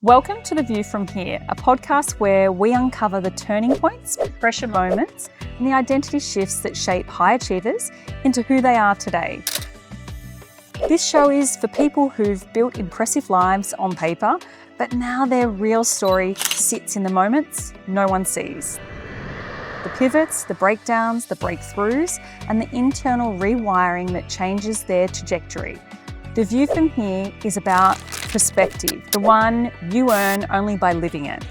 Welcome to The View From Here, a podcast where we uncover the turning points, pressure moments, and the identity shifts that shape high achievers into who they are today. This show is for people who've built impressive lives on paper, but now their real story sits in the moments no one sees. The pivots, the breakdowns, the breakthroughs, and the internal rewiring that changes their trajectory. The View From Here is about perspective, the one you earn only by living it.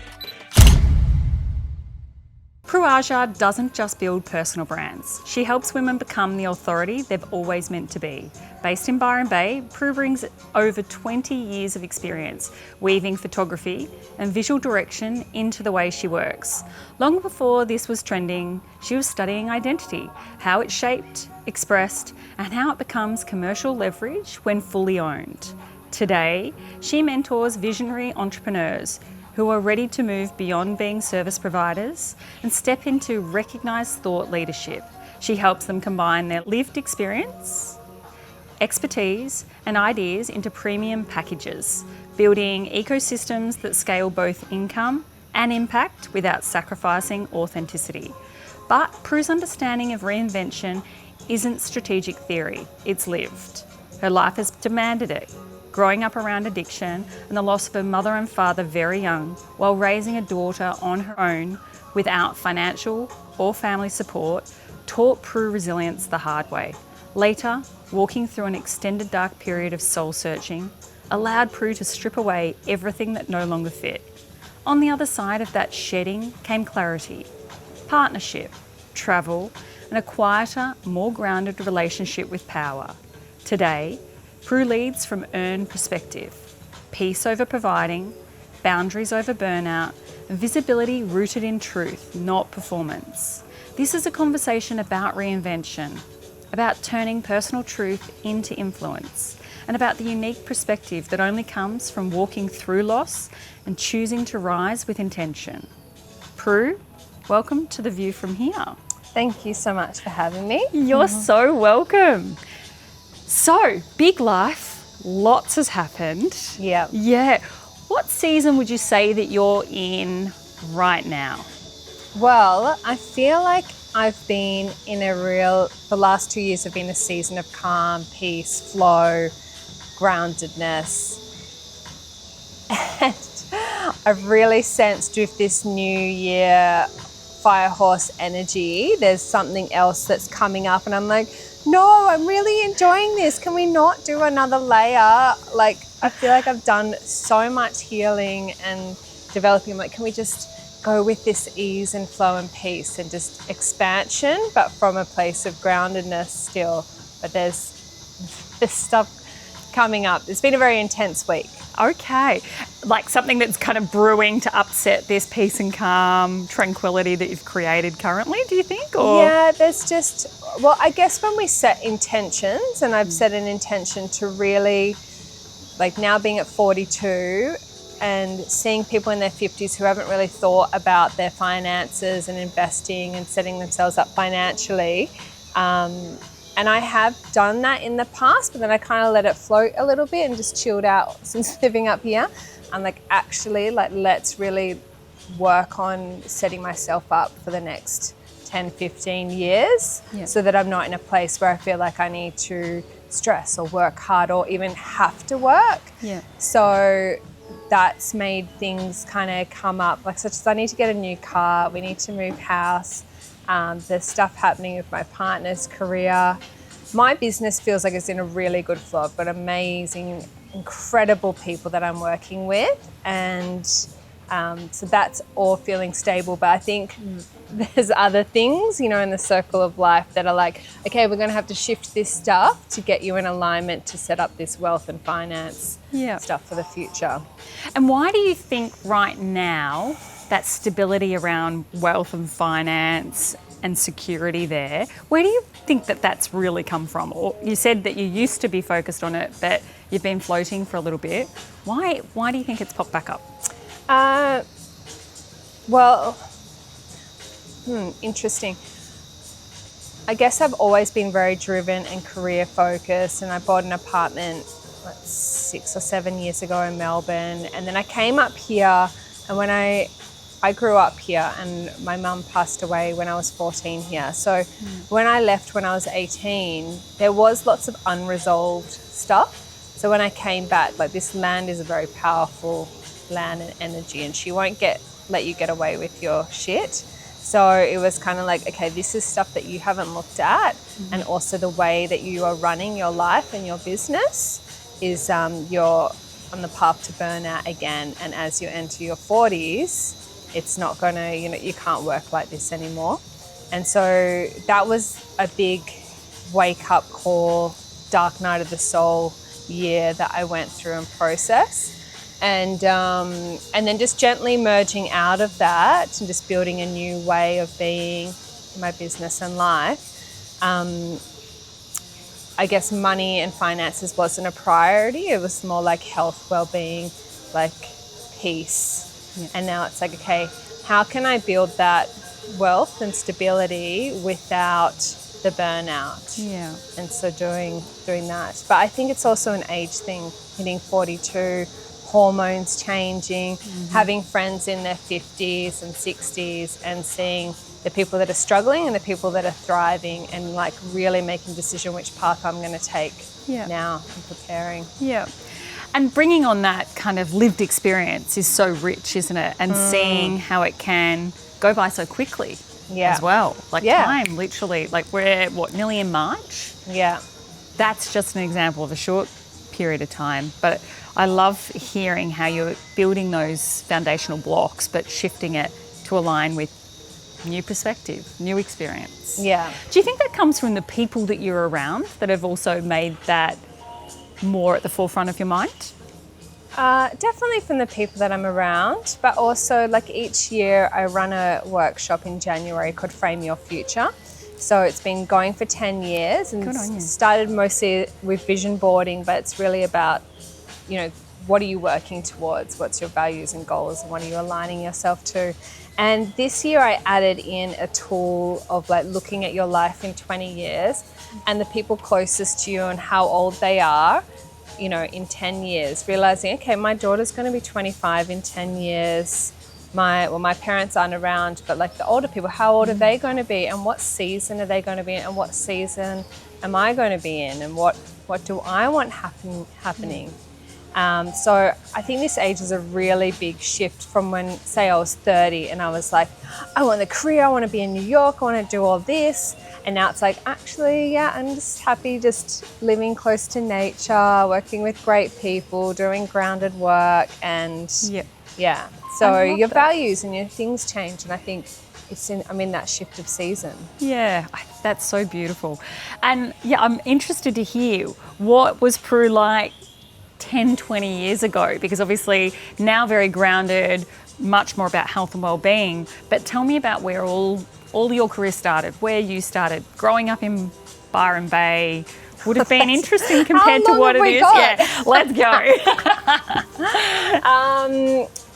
Prue Aja doesn't just build personal brands. She helps women become the authority they've always meant to be. Based in Byron Bay, Prue brings over 20 years of experience weaving photography and visual direction into the way she works. Long before this was trending, she was studying identity, how it's shaped, expressed, and how it becomes commercial leverage when fully owned. Today, she mentors visionary entrepreneurs who are ready to move beyond being service providers and step into recognised thought leadership. She helps them combine their lived experience, expertise, and ideas into premium packages, building ecosystems that scale both income and impact without sacrificing authenticity. But Prue's understanding of reinvention isn't strategic theory, it's lived. Her life has demanded it. Growing up around addiction and the loss of her mother and father very young, while raising a daughter on her own without financial or family support, taught Prue resilience the hard way. Later, walking through an extended dark period of soul searching allowed Prue to strip away everything that no longer fit. On the other side of that shedding came clarity, partnership, travel, and a quieter, more grounded relationship with power. Today, Prue leads from earned perspective, peace over providing, boundaries over burnout, and visibility rooted in truth, not performance. This is a conversation about reinvention, about turning personal truth into influence, and about the unique perspective that only comes from walking through loss and choosing to rise with intention. Prue, welcome to The View From Here. Thank you so much for having me. You're so welcome. So, big life, lots has happened. Yeah. What season would you say that you're in right now? Well, I feel like I've been in the last 2 years have been a season of calm, peace, flow, groundedness. And I've really sensed with this new year, fire horse energy, there's something else that's coming up and I'm like, no, I'm really enjoying this. Can we not do another layer? Like, I feel like I've done so much healing and developing. I'm like, can we just go with this ease and flow and peace and just expansion, but from a place of groundedness still. But there's stuff coming up. It's been a very intense week. Okay. Like something that's kind of brewing to upset this peace and calm, tranquility that you've created currently, do you think? Or? Yeah, there's just, well, I guess when we set intentions, and I've set an intention to really, like now being at 42 and seeing people in their 50s who haven't really thought about their finances and investing and setting themselves up financially. And I have done that in the past, but then I kind of let it float a little bit and just chilled out since living up here. I'm like, actually, like, let's really work on setting myself up for the next 10, 15 years so that I'm not in a place where I feel like I need to stress or work hard or even have to work. Yeah. So that's made things kind of come up, like such as I need to get a new car, we need to move house. There's stuff happening with my partner's career. My business feels like it's in a really good flow. I've got amazing, incredible people that I'm working with. And so that's all feeling stable. But I think there's other things, in the circle of life that are like, okay, we're going to have to shift this stuff to get you in alignment to set up this wealth and finance stuff for the future. And why do you think right now that stability around wealth and finance and security there, where do you think that that's really come from? Or you said that you used to be focused on it, but you've been floating for a little bit. Why do you think it's popped back up? Interesting. I guess I've always been very driven and career focused, and I bought an apartment 6 or 7 years ago in Melbourne. And then I came up here, and when I grew up here, and my mum passed away when I was 14 here. So when I left when I was 18, there was lots of unresolved stuff. So when I came back, like, this land is a very powerful land and energy, and she won't let you get away with your shit. So it was kind of like, okay, this is stuff that you haven't looked at. And also the way that you are running your life and your business is you're on the path to burnout again. And as you enter your 40s, it's not going to, you can't work like this anymore. And so that was a big wake up call, dark night of the soul year that I went through and processed. And then just gently merging out of that and just building a new way of being in my business and life. I guess money and finances wasn't a priority. It was more like health, well-being, like peace. Yeah. And now it's like, okay, how can I build that wealth and stability without the burnout? Yeah. And so doing that. But I think it's also an age thing, hitting 42, hormones changing, having friends in their 50s and 60s, and seeing the people that are struggling and the people that are thriving, and like really making a decision which path I'm going to take now and preparing. Yeah. And bringing on that kind of lived experience is so rich, isn't it? And seeing how it can go by so quickly as well. Like time, literally, like we're, nearly in March? Yeah. That's just an example of a short period of time. But I love hearing how you're building those foundational blocks, but shifting it to align with new perspective, new experience. Yeah. Do you think that comes from the people that you're around that have also made that more at the forefront of your mind? Definitely from the people that I'm around, but also like each year I run a workshop in January called Frame Your Future. So it's been going for 10 years and started mostly with vision boarding, but it's really about, what are you working towards? What's your values and goals, and what are you aligning yourself to? And this year I added in a tool of like looking at your life in 20 years and the people closest to you and how old they are, in 10 years, realizing, okay, my daughter's going to be 25 in 10 years. My parents aren't around, but like the older people, how old are they going to be, and what season are they going to be in, and what season am I going to be in, and what do I want happening? So I think this age is a really big shift from when, say, I was 30 and I was like, I want the career, I want to be in New York, I want to do all this. And now it's like, actually, I'm just happy just living close to nature, working with great people, doing grounded work, and so your values and your things change. And I think I'm in that shift of season. Yeah, that's so beautiful. And I'm interested to hear, what was Prue like 10, 20 years ago? Because obviously now very grounded, much more about health and well-being. But tell me about where all your career started, where you started. Growing up in Byron Bay would have been interesting compared to what it is. Yeah, let's go.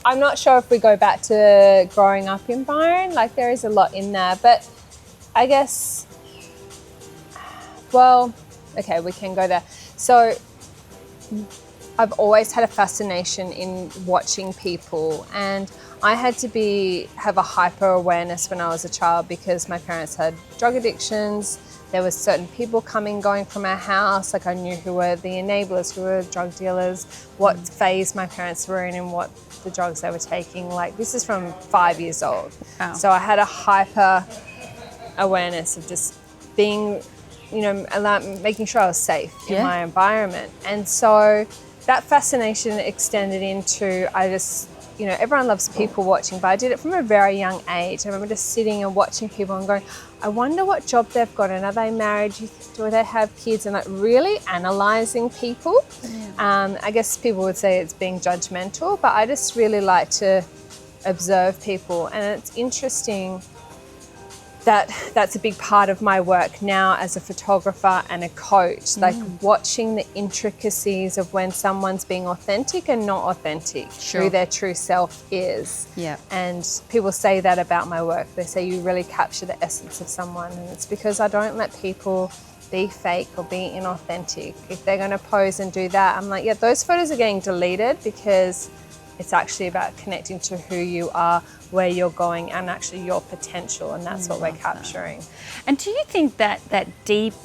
I'm not sure if we go back to growing up in Byron. Like, there is a lot in there, but I guess, okay, we can go there. So I've always had a fascination in watching people, and I had to have a hyper awareness when I was a child because my parents had drug addictions. There was certain people coming, going from our house. Like, I knew who were the enablers, who were drug dealers, what phase my parents were in, and what the drugs they were taking. Like, this is from 5 years old. Wow. So I had a hyper awareness of just being, making sure I was safe in my environment. And so that fascination extended into, everyone loves people watching, but I did it from a very young age. I remember just sitting and watching people and going, I wonder what job they've got, and are they married? Do they have kids? And like really analysing people. Yeah. I guess people would say it's being judgmental, but I just really like to observe people. And it's interesting that that's a big part of my work now as a photographer and a coach, like watching the intricacies of when someone's being authentic and not authentic, who their true self is. Yeah. And people say that about my work. They say you really capture the essence of someone, and it's because I don't let people be fake or be inauthentic. If they're going to pose and do that, I'm like, yeah, those photos are getting deleted because it's actually about connecting to who you are, where you're going, and actually your potential, and that's what we're capturing. And do you think that that deep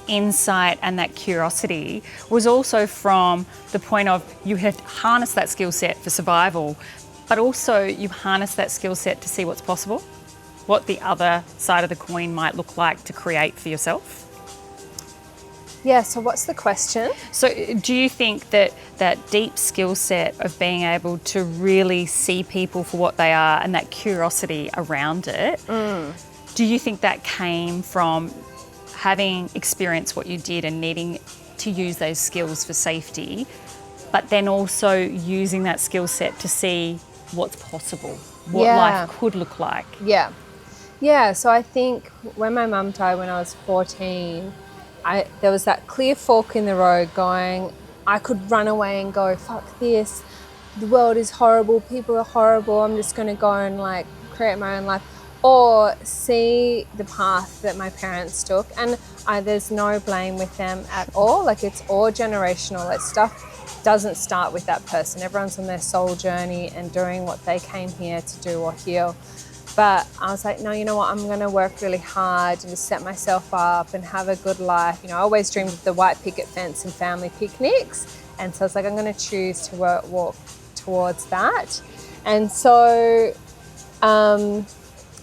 insight and that curiosity was also from the point of you had harnessed that skill set for survival, but also you harnessed that skill set to see what's possible, what the other side of the coin might look like to create for yourself? Yeah, so what's the question? So do you think that that deep skill set of being able to really see people for what they are and that curiosity around it, do you think that came from having experienced what you did and needing to use those skills for safety, but then also using that skill set to see what's possible, what life could look like? Yeah. Yeah, so I think when my mum died when I was 14, there was that clear fork in the road going, I could run away and go, fuck this, the world is horrible, people are horrible, I'm just going to go and like create my own life. Or see the path that my parents took. And there's no blame with them at all. Like, it's all generational. Like, stuff doesn't start with that person. Everyone's on their soul journey and doing what they came here to do or heal. But I was like, no, you know what? I'm going to work really hard and just set myself up and have a good life. You know, I always dreamed of the white picket fence and family picnics. And so I was like, I'm going to choose to walk towards that. And so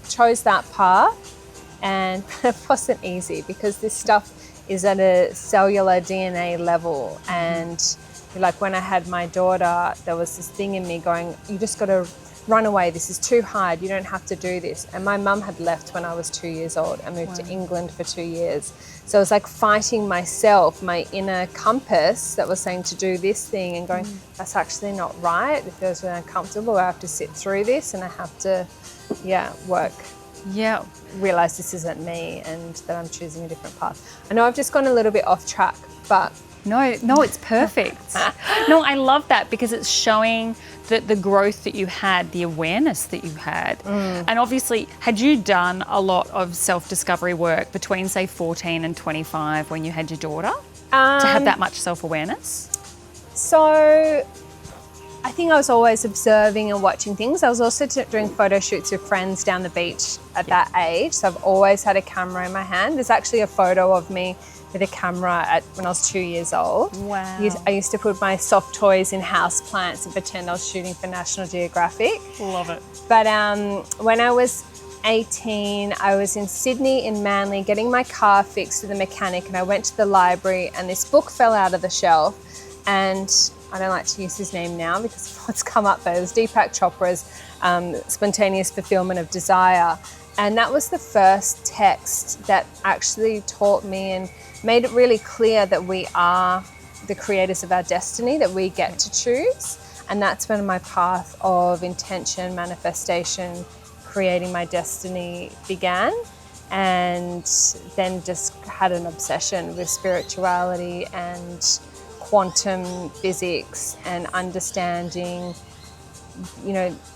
chose that path, and it wasn't easy because this stuff is at a cellular DNA level. And like when I had my daughter, there was this thing in me going, you just got to run away, this is too hard, you don't have to do this. And my mum had left when I was 2 years old and moved to England for 2 years. So it was like fighting myself, my inner compass that was saying to do this thing and going, that's actually not right. It feels really uncomfortable. I have to sit through this and I have to, work. Yeah. Realize this isn't me and that I'm choosing a different path. I know I've just gone a little bit off track, but... No, it's perfect. No, I love that because it's showing the growth that you had, the awareness that you had. And obviously, had you done a lot of self-discovery work between, say, 14 and 25 when you had your daughter to have that much self-awareness? So I think I was always observing and watching things. I was also doing photo shoots with friends down the beach at that age. So I've always had a camera in my hand. There's actually a photo of me with a camera when I was 2 years old. Wow. I used to put my soft toys in house plants and pretend I was shooting for National Geographic. Love it. But when I was 18, I was in Sydney in Manly getting my car fixed with a mechanic, and I went to the library and this book fell out of the shelf, and I don't like to use his name now because of what's come up, but it was Deepak Chopra's Spontaneous Fulfillment of Desire. And that was the first text that actually taught me and made it really clear that we are the creators of our destiny, that we get to choose. And that's when my path of intention, manifestation, creating my destiny began. And then just had an obsession with spirituality and quantum physics and understanding,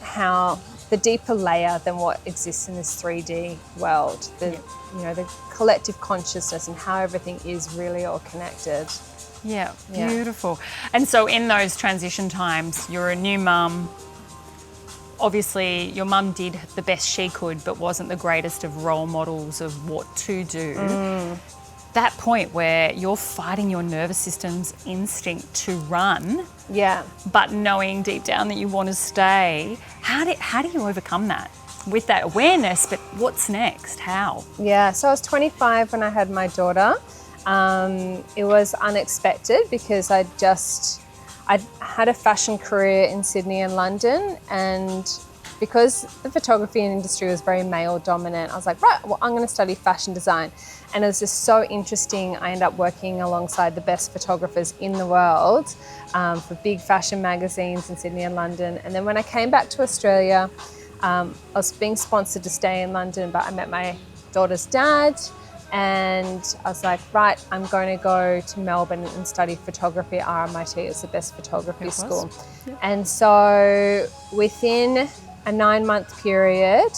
how the deeper layer than what exists in this 3D world, the collective consciousness and how everything is really all connected. Yeah, beautiful. And so in those transition times, you're a new mum. Obviously, your mum did the best she could, but wasn't the greatest of role models of what to do. That point where you're fighting your nervous system's instinct to run, but knowing deep down that you want to stay, how do you overcome that? With that awareness, but what's next? How? Yeah, so I was 25 when I had my daughter. It was unexpected because I'd had a fashion career in Sydney and London, and because the photography industry was very male dominant, I was like, right, well, I'm going to study fashion design. And it was just so interesting. I ended up working alongside the best photographers in the world for big fashion magazines in Sydney and London. And then when I came back to Australia, I was being sponsored to stay in London, but I met my daughter's dad, and I was like, right, I'm going to go to Melbourne and study photography at RMIT. It's the best photography school. Yeah. And so within a 9-month period,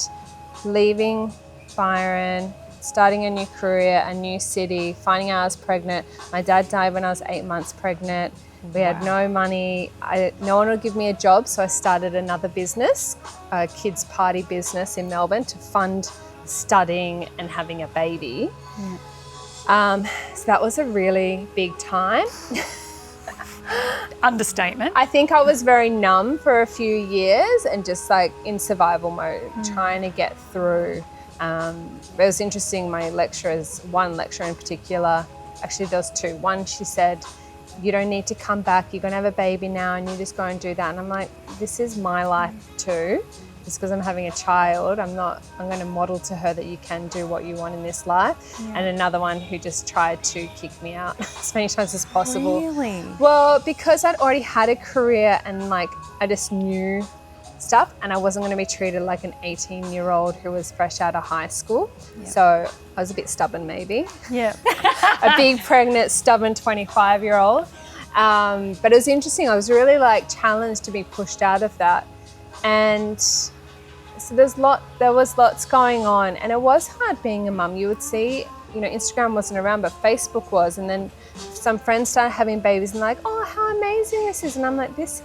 leaving Byron, starting a new career, a new city, finding out I was pregnant. My dad died when I was 8 months pregnant. We had no money. No one would give me a job, so I started another business, a kids' party business in Melbourne to fund studying and having a baby. So that was a really big time. Understatement. I think I was very numb for a few years and just like in survival mode, trying to get through. But it was interesting, my lecturers, one lecturer in particular, actually there was two. One, she said, you don't need to come back, you're gonna have a baby now and you just go and do that. And I'm like, this is my life too. Just because I'm having a child, I'm going to model to her that you can do what you want in this life. Yeah. And another one who just tried to kick me out as many times as possible. Really? Well, because I'd already had a career and like I just knew stuff and I wasn't going to be treated like an 18-year-old who was fresh out of high school. Yeah. So I was a bit stubborn maybe. Yeah. A big, pregnant, stubborn 25-year-old. But it was interesting. I was really like challenged to be pushed out of that. And so there was lots going on and it was hard being a mum. You would see, Instagram wasn't around, but Facebook was. And then some friends started having babies and like, oh, how amazing this is. And I'm like, this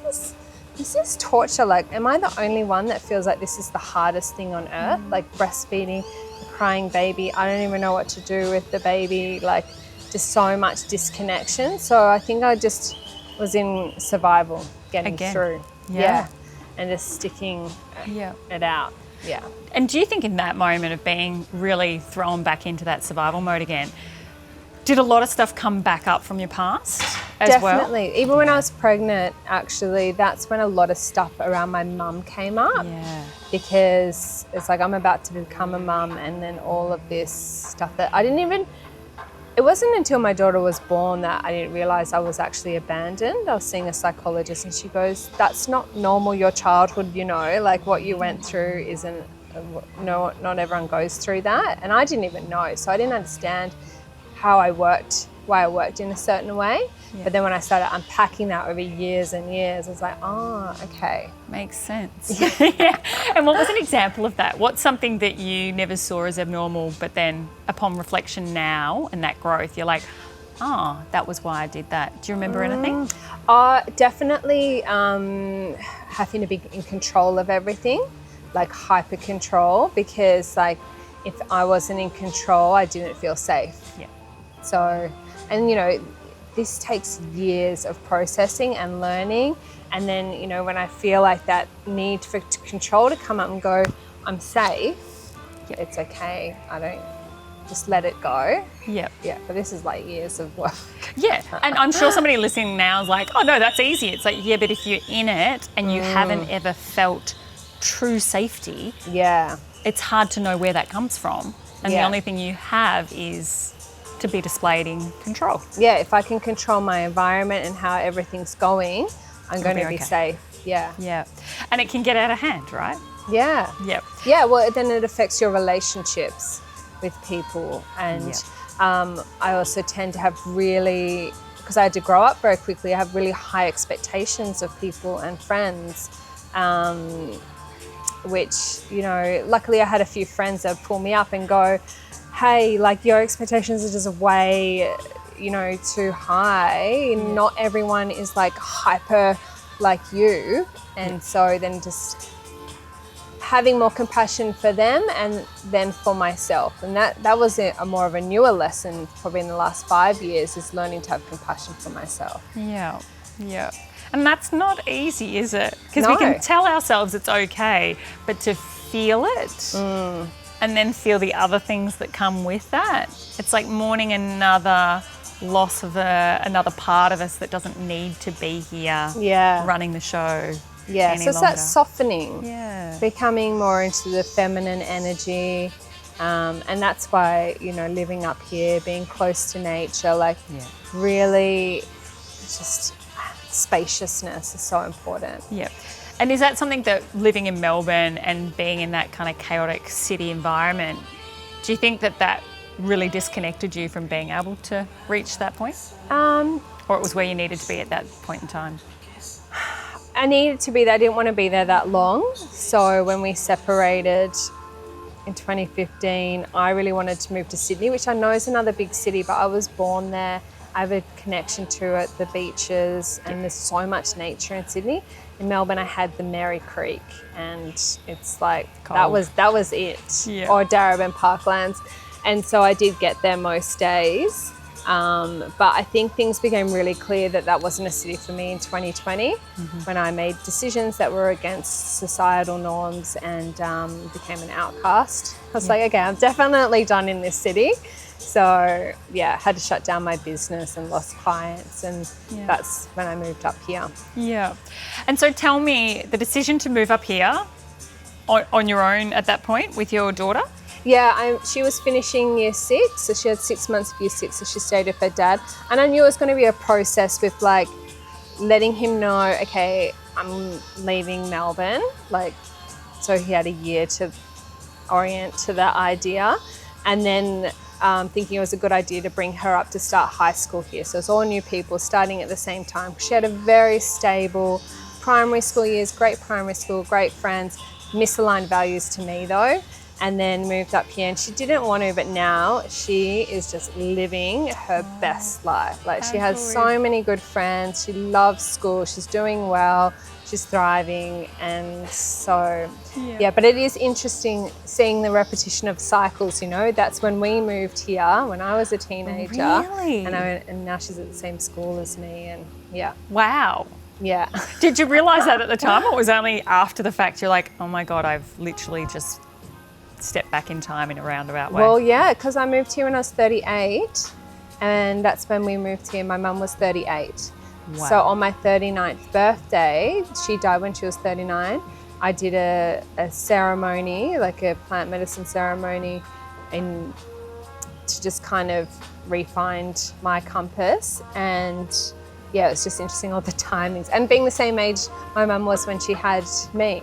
is torture. Like, am I the only one that feels like this is the hardest thing on earth? Like breastfeeding, a crying baby. I don't even know what to do with the baby. Like just so much disconnection. So I think I just was in survival, getting through. Yeah. And just sticking it out. Yeah. And do you think in that moment of being really thrown back into that survival mode again, did a lot of stuff come back up from your past as Definitely. well? Even when I was pregnant, actually, that's when a lot of stuff around my mum came up. Yeah. Because it's like I'm about to become a mum and then all of this stuff that it wasn't until my daughter was born that I didn't realise I was actually abandoned. I was seeing a psychologist and she goes, that's not normal, your childhood, like what you went through isn't, not everyone goes through that. And I didn't even know, so I didn't understand how I worked, why I worked in a certain way. Yeah. But then when I started unpacking that over years and years, I was like, oh, okay. Makes sense. Yeah. And what was an example of that? What's something that you never saw as abnormal, but then upon reflection now and that growth, you're like, oh, that was why I did that. Do you remember anything? Definitely having to be in control of everything, like hyper control, because like if I wasn't in control, I didn't feel safe. Yeah. So, and this takes years of processing and learning. And then, when I feel like that need for control to come up and go, I'm safe, it's okay. I don't just let it go. Yeah. Yeah. But this is like years of work. Yeah. And I'm sure somebody listening now is like, oh no, that's easy. It's like, yeah, but if you're in it and you haven't ever felt true safety, it's hard to know where that comes from. And the only thing you have is to be displayed in control. Yeah, if I can control my environment and how everything's going, I'm going to be safe. Yeah. Yeah. And it can get out of hand, right? Yeah. Yep. Yeah, well, then it affects your relationships with people. And I also tend to have because I had to grow up very quickly, I have really high expectations of people and friends. Which, luckily I had a few friends that would pull me up and go, hey, like your expectations are just way, too high. Not everyone is like hyper like you. And so then just having more compassion for them and then for myself. And that was a more of a newer lesson probably in the last 5 years, is learning to have compassion for myself. Yeah, yeah. And that's not easy, is it? Because we can tell ourselves it's okay, but to feel it and then feel the other things that come with that, it's like mourning another loss of another part of us that doesn't need to be here running the show. Yeah, so it's that softening, becoming more into the feminine energy. And that's why, living up here, being close to nature, really just spaciousness is so important. Yeah. And is that something that living in Melbourne and being in that kind of chaotic city environment, do you think that really disconnected you from being able to reach that point? Or it was where you needed to be at that point in time? I needed to be there. I didn't want to be there that long. So when we separated, in 2015, I really wanted to move to Sydney, which I know is another big city, but I was born there. I have a connection to it, the beaches, and there's so much nature in Sydney. In Melbourne, I had the Mary Creek, and it's like, that was it, or Darebin Parklands. And so I did get there most days. But I think things became really clear that that wasn't a city for me in 2020 when I made decisions that were against societal norms and became an outcast. I was like, okay, I'm definitely done in this city. So yeah, had to shut down my business and lost clients, and that's when I moved up here. Yeah. And so tell me, the decision to move up here on your own at that point with your daughter? Yeah, she was finishing year 6, so she had 6 months of year 6, so she stayed with her dad. And I knew it was going to be a process with like letting him know, okay, I'm leaving Melbourne. Like, so he had a year to orient to that idea. And then thinking it was a good idea to bring her up to start high school here. So it's all new people starting at the same time. She had a very stable primary school years, great primary school, great friends, misaligned values to me though. And then moved up here, and she didn't want to, but now she is just living her best life. Like, she has so many good friends. She loves school. She's doing well. She's thriving. And so, yeah, but it is interesting seeing the repetition of cycles, you know. That's when we moved here, when I was a teenager. Really? And now she's at the same school as me, and yeah. Wow. Yeah. Did you realise that at the time, or was it only after the fact you're like, oh my God, I've literally just step back in time in a roundabout way? Well, yeah, because I moved here when I was 38, and that's when we moved here. My mum was 38. Wow. So on my 39th birthday, she died when she was 39, I did a ceremony, like a plant medicine ceremony, and to just kind of refine my compass. And yeah, it was just interesting, all the timings. And being the same age my mum was when she had me.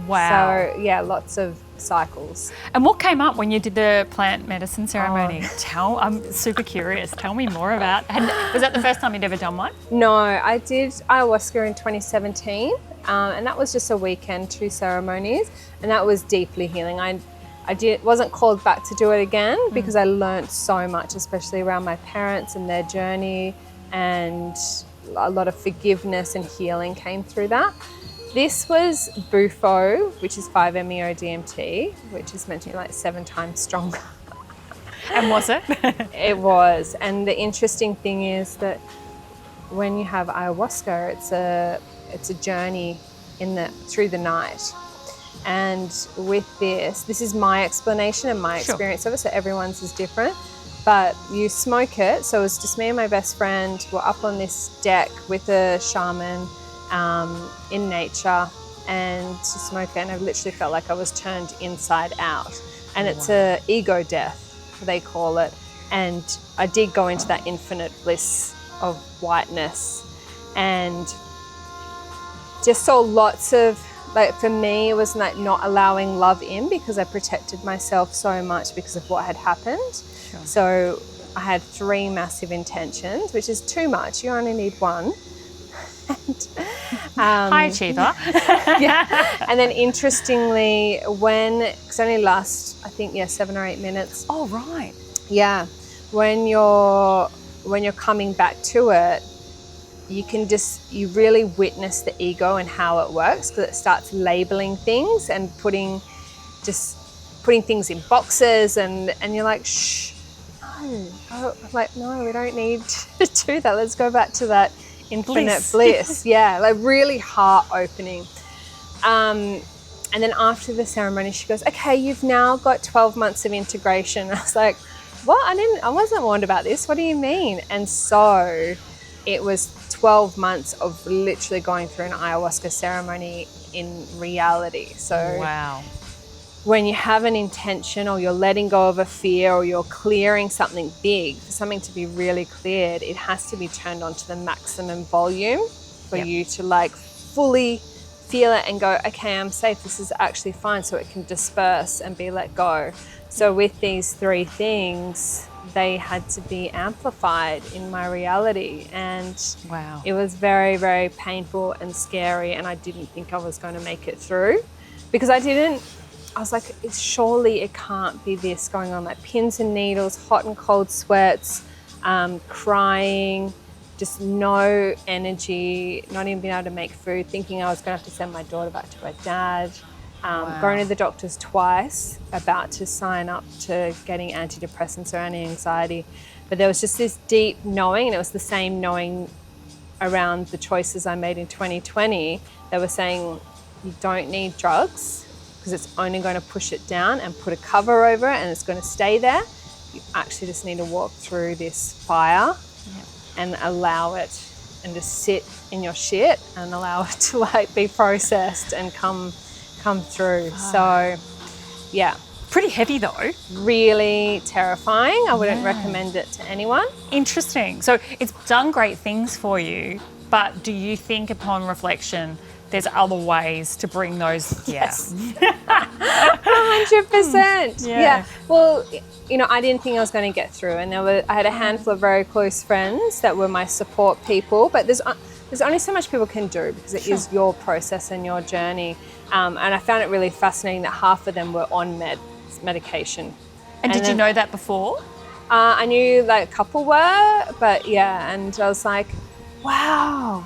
Wow. So yeah, lots of cycles. And what came up when you did the plant medicine ceremony? I'm super curious. Tell me more about. Was that the first time you'd ever done one? No, I did ayahuasca in 2017, and that was just a weekend, 2 ceremonies, and that was deeply healing. I wasn't called back to do it again because I learned so much, especially around my parents and their journey, and a lot of forgiveness and healing came through that. This was Bufo, which is 5-MeO-DMT, which is meant to be like 7 times stronger. And was it? It was. And the interesting thing is that when you have ayahuasca, it's a journey through the night. And with this is my explanation and my experience of it, so everyone's is different. But you smoke it, so it was just me and my best friend. We're up on this deck with a shaman, in nature, and to smoke it, and I literally felt like I was turned inside out. And it's a ego death, they call it. And I did go into that infinite bliss of whiteness, and just saw lots of, like, for me, it was like not allowing love in because I protected myself so much because of what had happened. So I had 3 massive intentions, which is too much. You only need 1. High achiever. Yeah. And then interestingly, because it only lasts, I think, 7 or 8 minutes. Oh, right. Yeah. When you're coming back to it, you really witness the ego and how it works, because it starts labeling things and putting things in boxes, and you're like, shh, no. I'm like, no, we don't need to do that. Let's go back to that infinite bliss. Yeah, like really heart opening. And then after the ceremony, she goes, okay, you've now got 12 months of integration. I was like, what? I wasn't warned about this. What do you mean? And so it was 12 months of literally going through an ayahuasca ceremony in reality. So wow. When you have an intention, or you're letting go of a fear, or you're clearing something big, for something to be really cleared, it has to be turned on to the maximum volume for you to like fully feel it and go, okay, I'm safe, this is actually fine, so it can disperse and be let go. So with these 3 things, they had to be amplified in my reality, and wow, it was very, very painful and scary, and I didn't think I was going to make it through, because I I was like, surely it can't be this going on, like pins and needles, hot and cold sweats, crying, just no energy, not even being able to make food, thinking I was going to have to send my daughter back to her dad, going to the doctors twice, about to sign up to getting antidepressants or anti-anxiety. But there was just this deep knowing, and it was the same knowing around the choices I made in 2020. They were saying, you don't need drugs because it's only going to push it down and put a cover over it and it's going to stay there. You actually just need to walk through this fire and allow it and just sit in your shit and allow it to like be processed and come through. So yeah. Pretty heavy though. Really terrifying. I wouldn't recommend it to anyone. Interesting. So it's done great things for you, but do you think upon reflection there's other ways to bring those? Yes. 100%. Yeah. Well, you know, I didn't think I was going to get through, and I had a handful of very close friends that were my support people, but there's only so much people can do because it is your process and your journey. And I found it really fascinating that half of them were on medication. And did you know that before? I knew like a couple were, but yeah, and I was like, wow,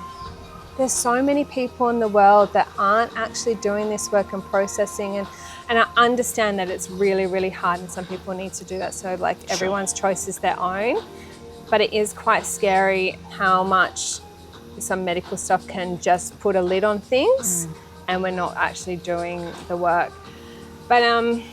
there's so many people in the world that aren't actually doing this work and processing, and I understand that it's really, really hard and some people need to do that. So like everyone's choice is their own, but it is quite scary how much some medical stuff can just put a lid on things and we're not actually doing the work. But on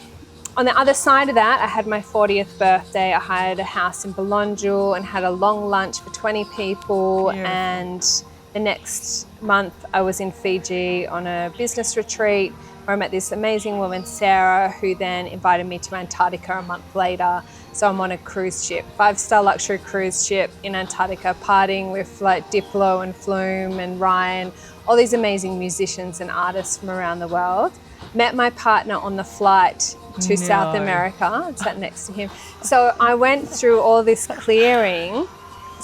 the other side of that, I had my 40th birthday. I hired a house in Belongul and had a long lunch for 20 people. Beautiful. And the next month I was in Fiji on a business retreat where I met this amazing woman, Sarah, who then invited me to Antarctica a month later. So I'm on a cruise ship, 5-star luxury cruise ship in Antarctica, partying with like Diplo and Flume and Ryan, all these amazing musicians and artists from around the world. Met my partner on the flight to South America. I sat next to him. So I went through all this clearing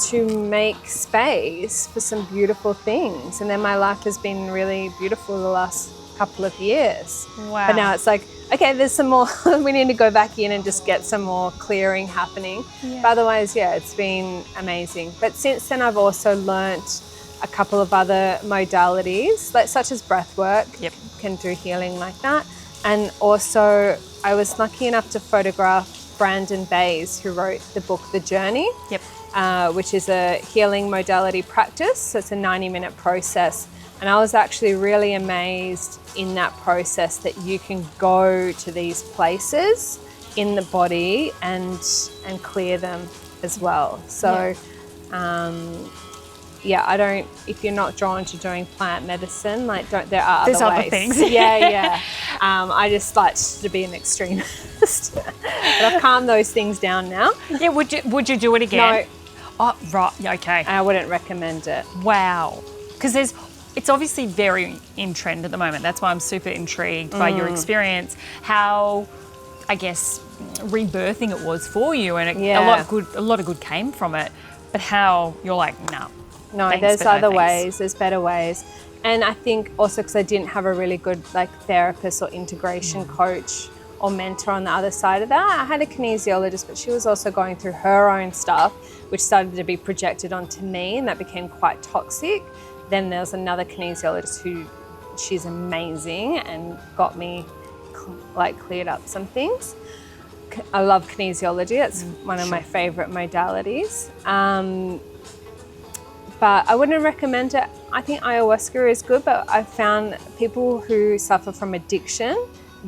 to make space for some beautiful things. And then my life has been really beautiful the last couple of years. Wow. But now it's like, okay, there's some more, we need to go back in and just get some more clearing happening. Yeah. But otherwise, yeah, it's been amazing. But since then, I've also learnt a couple of other modalities, like such as breath work. Yep. Can do healing like that. And also, I was lucky enough to photograph Byron Bay, who wrote the book, The Journey. Yep. Which is a healing modality practice. So it's a 90-minute process. And I was actually really amazed in that process that you can go to these places in the body and clear them as well. So, if you're not drawn to doing plant medicine, there are There's other other ways. things. Yeah. I just like to be an extremist. But I've calmed those things down now. Yeah, would you do it again? No. Oh, right, okay. I wouldn't recommend it. Wow. Because it's obviously very in trend at the moment. That's why I'm super intrigued by your experience, how, I guess, rebirthing it was for you, and a lot of good came from it, but how you're like, no. No, thanks, there's but no other thanks. ways, there's better ways. And I think also because I didn't have a really good therapist or integration coach or mentor on the other side of that. I had a kinesiologist, but she was also going through her own stuff, which started to be projected onto me, and that became quite toxic. Then there's another kinesiologist she's amazing and got me cleared up some things. I love kinesiology. That's one of my favorite modalities. But I wouldn't recommend it. I think ayahuasca is good, but I've found people who suffer from addiction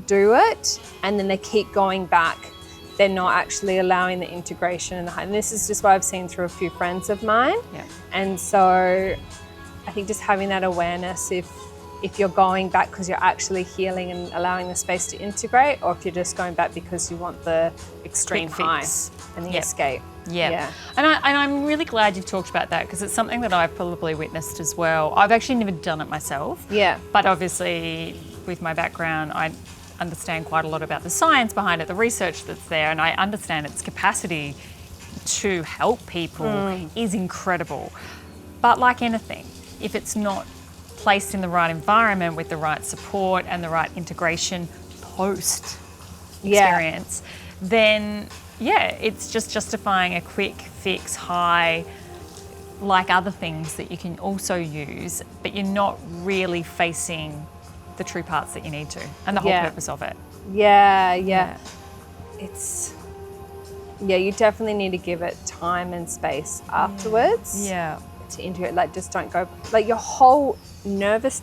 do it and then they keep going back. They're not actually allowing the integration and this is just what I've seen through a few friends of mine. Yeah. And so I think just having that awareness if you're going back because you're actually healing and allowing the space to integrate, or if you're just going back because you want the extreme high and the escape. Yeah. And I'm really glad you've talked about that because it's something that I've probably witnessed as well. I've actually never done it myself. Yeah. But obviously with my background, I understand quite a lot about the science behind it, the research that's there, and I understand its capacity to help people is incredible. But like anything, if it's not placed in the right environment with the right support and the right integration post Yeah. experience, then it's just justifying a quick fix high, like other things that you can also use, but you're not really facing the true parts that you need to, and the whole purpose of it. Yeah. You definitely need to give it time and space afterwards. Yeah. To integrate, like, just don't go, like, your whole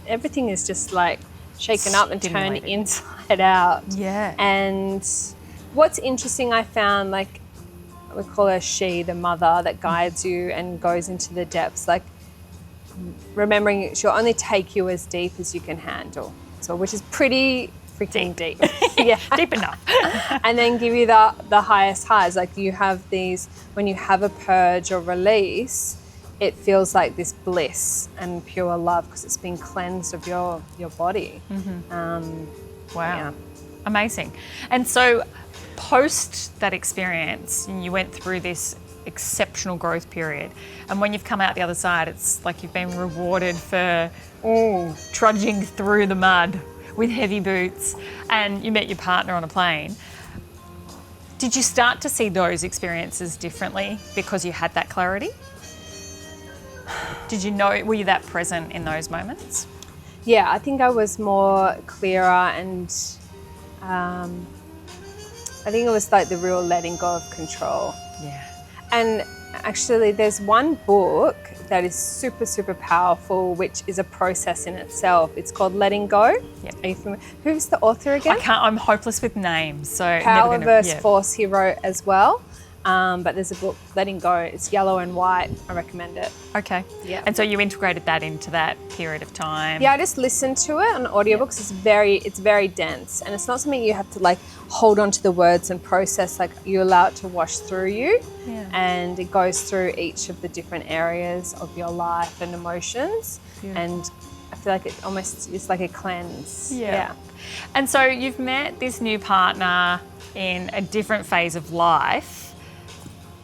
everything is just like shaken up and turned Stimulated. inside out. Yeah. And what's interesting, I found, like, we call her she, the mother that guides you and goes into the depths, like, remembering she'll only take you as deep as you can handle. So, which is pretty freaking deep. Yeah. Deep enough. And then give you the highest highs. Like, you have these, when you have a purge or release, it feels like this bliss and pure love because it's been cleansed of your body. Wow. Yeah. Amazing. And so post that experience, you went through this exceptional growth period. And when you've come out the other side, it's like you've been rewarded for trudging through the mud with heavy boots, and you met your partner on a plane. Did you start to see those experiences differently because you had that clarity? Did you know, were you that present in those moments? Yeah, I think I was more clearer, and I think it was like the real letting go of control. Yeah. And actually, there's one book that is super, super powerful, which is a process in itself. It's called Letting Go. Yep. Are you familiar? Who's the author again? I'm hopeless with names, so Power versus Force he wrote as well. But there's a book, Letting Go. It's yellow and white. I recommend it. Okay. Yeah. And so you integrated that into that period of time. Yeah, I just listened to it on audiobooks. It's very dense, and it's not something you have to, like, hold on to the words and process. Like, you allow it to wash through you, and it goes through each of the different areas of your life and emotions. Beautiful. And I feel like it's like a cleanse. Yeah. And so you've met this new partner in a different phase of life.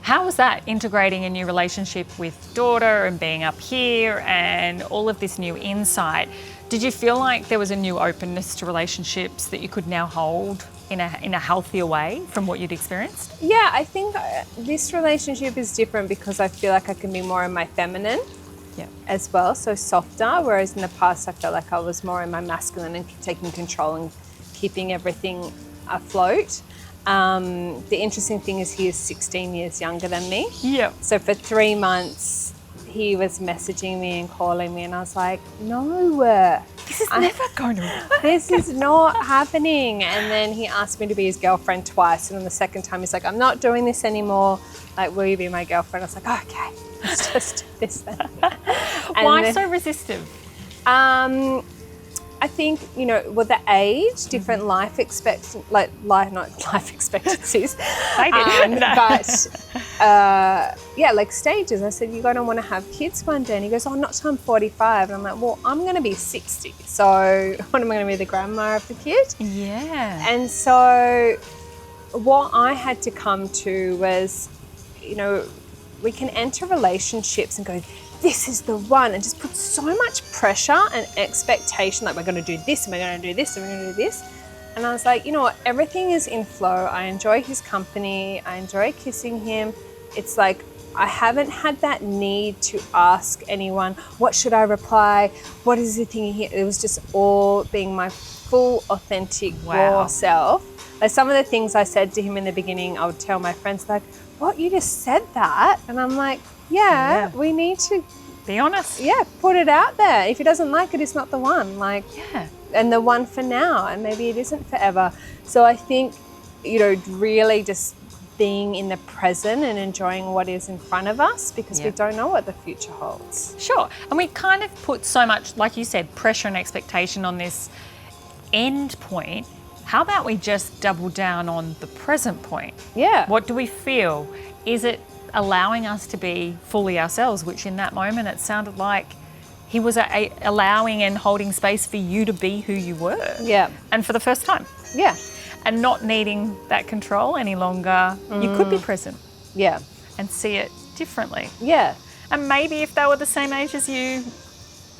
How was that, integrating a new relationship with daughter and being up here and all of this new insight? Did you feel like there was a new openness to relationships that you could now hold in a healthier way from what you'd experienced? Yeah, I think this relationship is different because I feel like I can be more in my feminine as well, so softer, whereas in the past I felt like I was more in my masculine and taking control and keeping everything afloat. The interesting thing is he is 16 years younger than me. Yeah. So for 3 months, he was messaging me and calling me, and I was like, no, This is never going to work. this is not happening. And then he asked me to be his girlfriend twice. And on the second time, he's like, I'm not doing this anymore. Like, will you be my girlfriend? I was like, okay, let's just do this then. Why so resistive? I think, the age, different life expectancies. They did. But like stages. I said, you're going to want to have kids one day. And he goes, oh, not till I'm 45. And I'm like, well, I'm going to be 60. So what am I going to be, the grandma of the kid? Yeah. And so what I had to come to was, we can enter relationships and go, this is the one, and just put so much pressure and expectation, like, we're going to do this, and we're going to do this, and we're going to do this. And I was like, you know what, everything is in flow. I enjoy his company. I enjoy kissing him. It's like, I haven't had that need to ask anyone, what should I reply? What is he thinking here? It was just all being my full, authentic, raw self. Like, some of the things I said to him in the beginning, I would tell my friends, like, what, you just said that? And I'm like, yeah, we need to be honest. Yeah, put it out there. If he doesn't like it, it's not the one. Like, and the one for now, and maybe it isn't forever. So I think, really just being in the present and enjoying what is in front of us, because we don't know what the future holds. Sure. And we kind of put so much, like you said, pressure and expectation on this end point. How about we just double down on the present point? Yeah. What do we feel? Is it allowing us to be fully ourselves, which in that moment it sounded like he was allowing and holding space for you to be who you were. Yeah. And for the first time. Yeah. And not needing that control any longer. You could be present. Yeah. And see it differently. Yeah. And maybe if they were the same age as you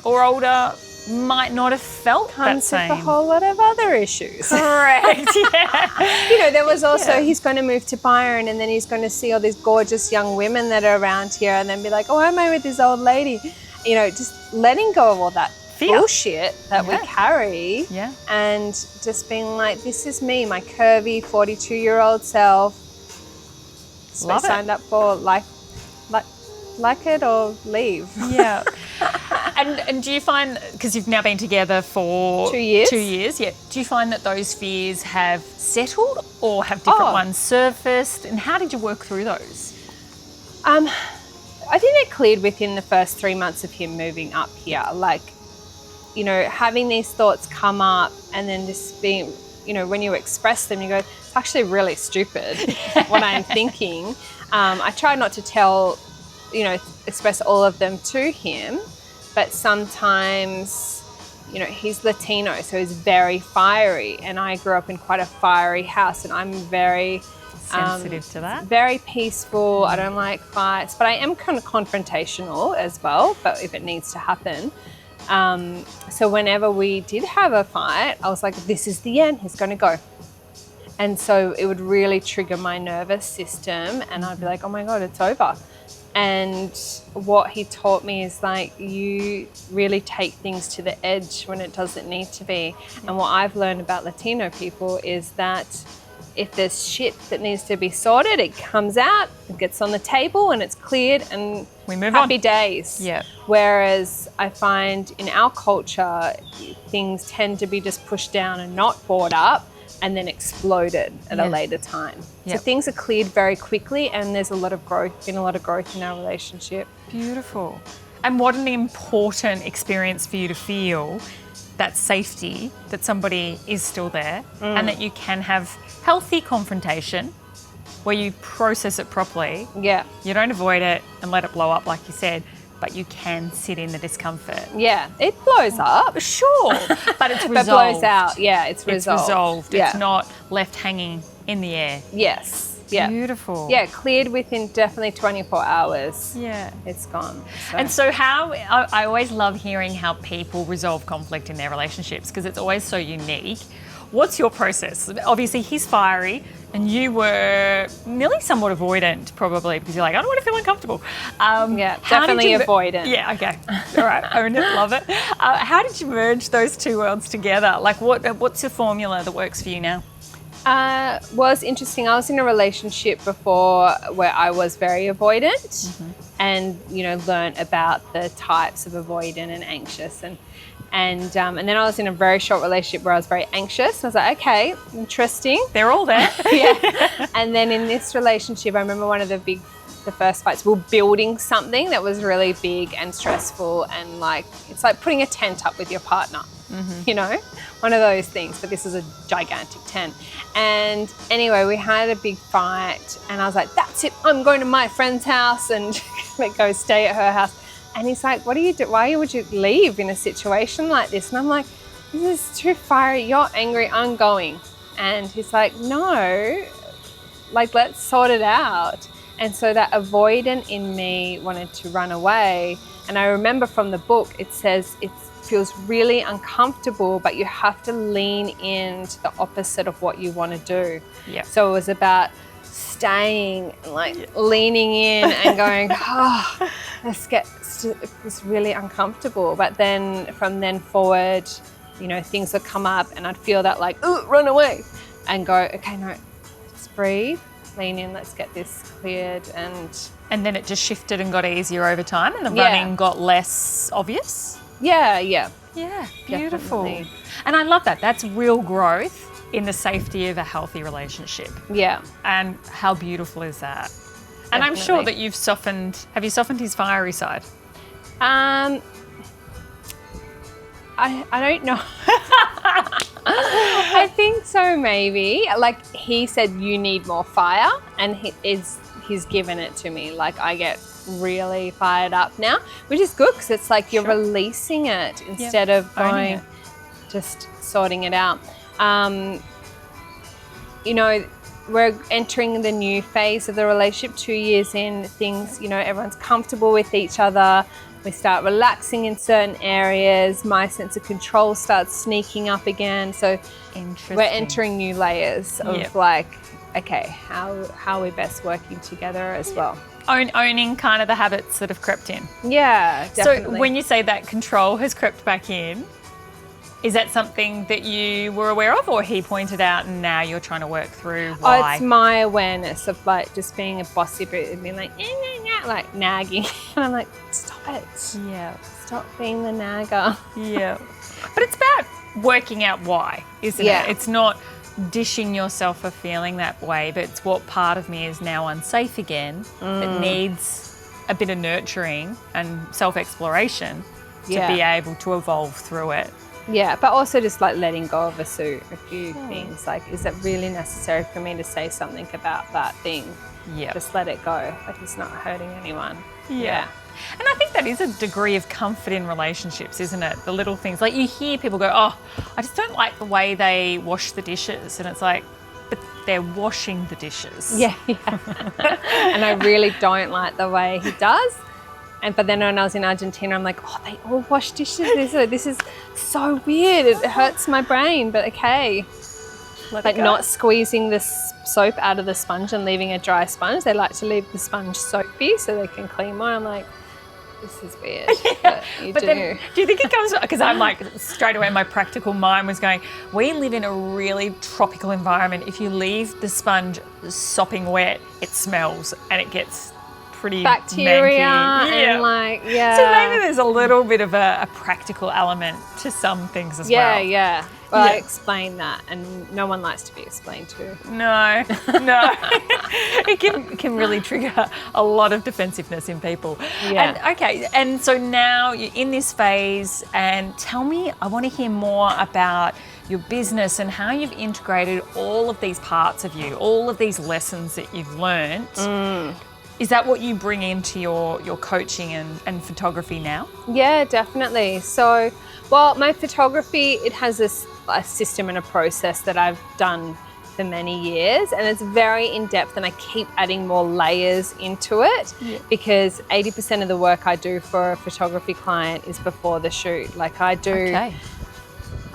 or older, might not have felt Comes that with same. a whole lot of other issues. Correct, yeah. There was also, he's going to move to Byron and then he's going to see all these gorgeous young women that are around here and then be like, oh, why am I with this old lady? Just letting go of all that bullshit that we carry and just being like, this is me, my curvy 42-year-old self. That's what I signed up for. Like it or leave. Yeah. And do you find, because you've now been together for 2 years? 2 years, yeah. Do you find that those fears have settled or have different ones surfaced? And how did you work through those? I think they cleared within the first 3 months of him moving up here. Having these thoughts come up and then just being, when you express them, you go, it's actually really stupid what I'm thinking. I try not to express all of them to him, but sometimes, he's Latino, so he's very fiery, and I grew up in quite a fiery house, and I'm very sensitive to that. Very peaceful. I don't like fights, but I am kind of confrontational as well, but if it needs to happen. So whenever we did have a fight, I was like, this is the end, he's going to go. And so it would really trigger my nervous system and I'd be like, oh my God, it's over. And what he taught me is you really take things to the edge when it doesn't need to be. And what I've learned about Latino people is that if there's shit that needs to be sorted, it comes out, it gets on the table and it's cleared and we move happy on. Days. Yeah. Whereas I find in our culture, things tend to be just pushed down and not brought up and then exploded at a later time. So things are cleared very quickly and there's been a lot of growth in our relationship. Beautiful. And what an important experience for you to feel, that safety, that somebody is still there and that you can have healthy confrontation where you process it properly. Yeah. You don't avoid it and let it blow up like you said, but you can sit in the discomfort. Yeah, it blows up. Sure, but it's resolved. But blows out, yeah, it's resolved. It's resolved, yeah. It's not left hanging in the air. Yes, yeah. Beautiful. Yeah, cleared within definitely 24 hours. Yeah. It's gone. So. And so I always love hearing how people resolve conflict in their relationships because it's always so unique. What's your process? Obviously, he's fiery and you were nearly somewhat avoidant probably because you're like, I don't want to feel uncomfortable. Definitely avoidant. Yeah, okay. All right, own it, love it. How did you merge those two worlds together? What's the formula that works for you now? Was interesting. I was in a relationship before where I was very avoidant and, learned about the types of avoidant and anxious and then I was in a very short relationship where I was very anxious. I was like, okay, interesting. They're all there. Yeah. And then in this relationship, I remember one of the first fights, we were building something that was really big and stressful and it's like putting a tent up with your partner, one of those things, but this is a gigantic tent. And anyway, we had a big fight and I was like, that's it, I'm going to my friend's house and go stay at her house. And he's like, what do you do? Why would you leave in a situation like this? And I'm like, this is too fiery. You're angry. I'm going. And he's like, no, let's sort it out. And so that avoidant in me wanted to run away. And I remember from the book, it says it feels really uncomfortable, but you have to lean into the opposite of what you want to do. Yeah. So it was about staying, leaning in and going, it was really uncomfortable. But then from then forward, things would come up and I'd feel that run away and go, okay, no, just breathe, lean in, let's get this cleared. And then it just shifted and got easier over time and the running got less obvious? Yeah. Yeah, beautiful. Definitely. And I love that. That's real growth in the safety of a healthy relationship. Yeah. And how beautiful is that? Definitely. And I'm sure that have you softened his fiery side? I don't know. I think so, maybe. He said, you need more fire, and he's given it to me. I get really fired up now, which is good because it's you're releasing it instead of going, just sorting it out. We're entering the new phase of the relationship, 2 years in, things, everyone's comfortable with each other. We start relaxing in certain areas. My sense of control starts sneaking up again. So we're entering new layers of like, okay, how are we best working together as well? Owning kind of the habits that have crept in. Yeah, definitely. So when you say that control has crept back in, is that something that you were aware of, or he pointed out and now you're trying to work through why? Oh, it's my awareness of like just being a bossy bit and being like, like nagging. And I'm like, stop it. Yeah. Stop being the nagger. Yeah. But it's about working out why, isn't it? It's not dishing yourself for feeling that way, but it's what part of me is now unsafe again that needs a bit of nurturing and self-exploration to be able to evolve through it. Yeah, but also just like letting go of a few things. Like, is it really necessary for me to say something about that thing? Yeah. Just let it go. Like, it's not hurting anyone. Yeah. And I think that is a degree of comfort in relationships, isn't it? The little things. Like, you hear people go, oh, I just don't like the way they wash the dishes. And it's like, but they're washing the dishes. Yeah. And I really don't like the way he does. But then when I was in Argentina, I'm like, oh, they all wash dishes. This is so weird. It hurts my brain, but okay. Like not squeezing the soap out of the sponge and leaving a dry sponge. They like to leave the sponge soapy so they can clean more. I'm like, this is weird. Yeah. But then, do you think it comes, because I'm like, straight away my practical mind was going, we live in a really tropical environment. If you leave the sponge sopping wet, it smells and it gets pretty bacteria manky. And like, So maybe there's a little bit of a practical element to some things as well. Yeah. Well, I explain that, and no one likes to be explained to. No. It can really trigger a lot of defensiveness in people. Yeah. And so now you're in this phase, and tell me, I want to hear more about your business and how you've integrated all of these parts of you, all of these lessons that you've learned. Is that what you bring into your coaching and photography now? Yeah, definitely. So, well, my photography, it has a system and a process that I've done for many years, and it's very in-depth, and I keep adding more layers into it because 80% of the work I do for a photography client is before the shoot. Like, I do...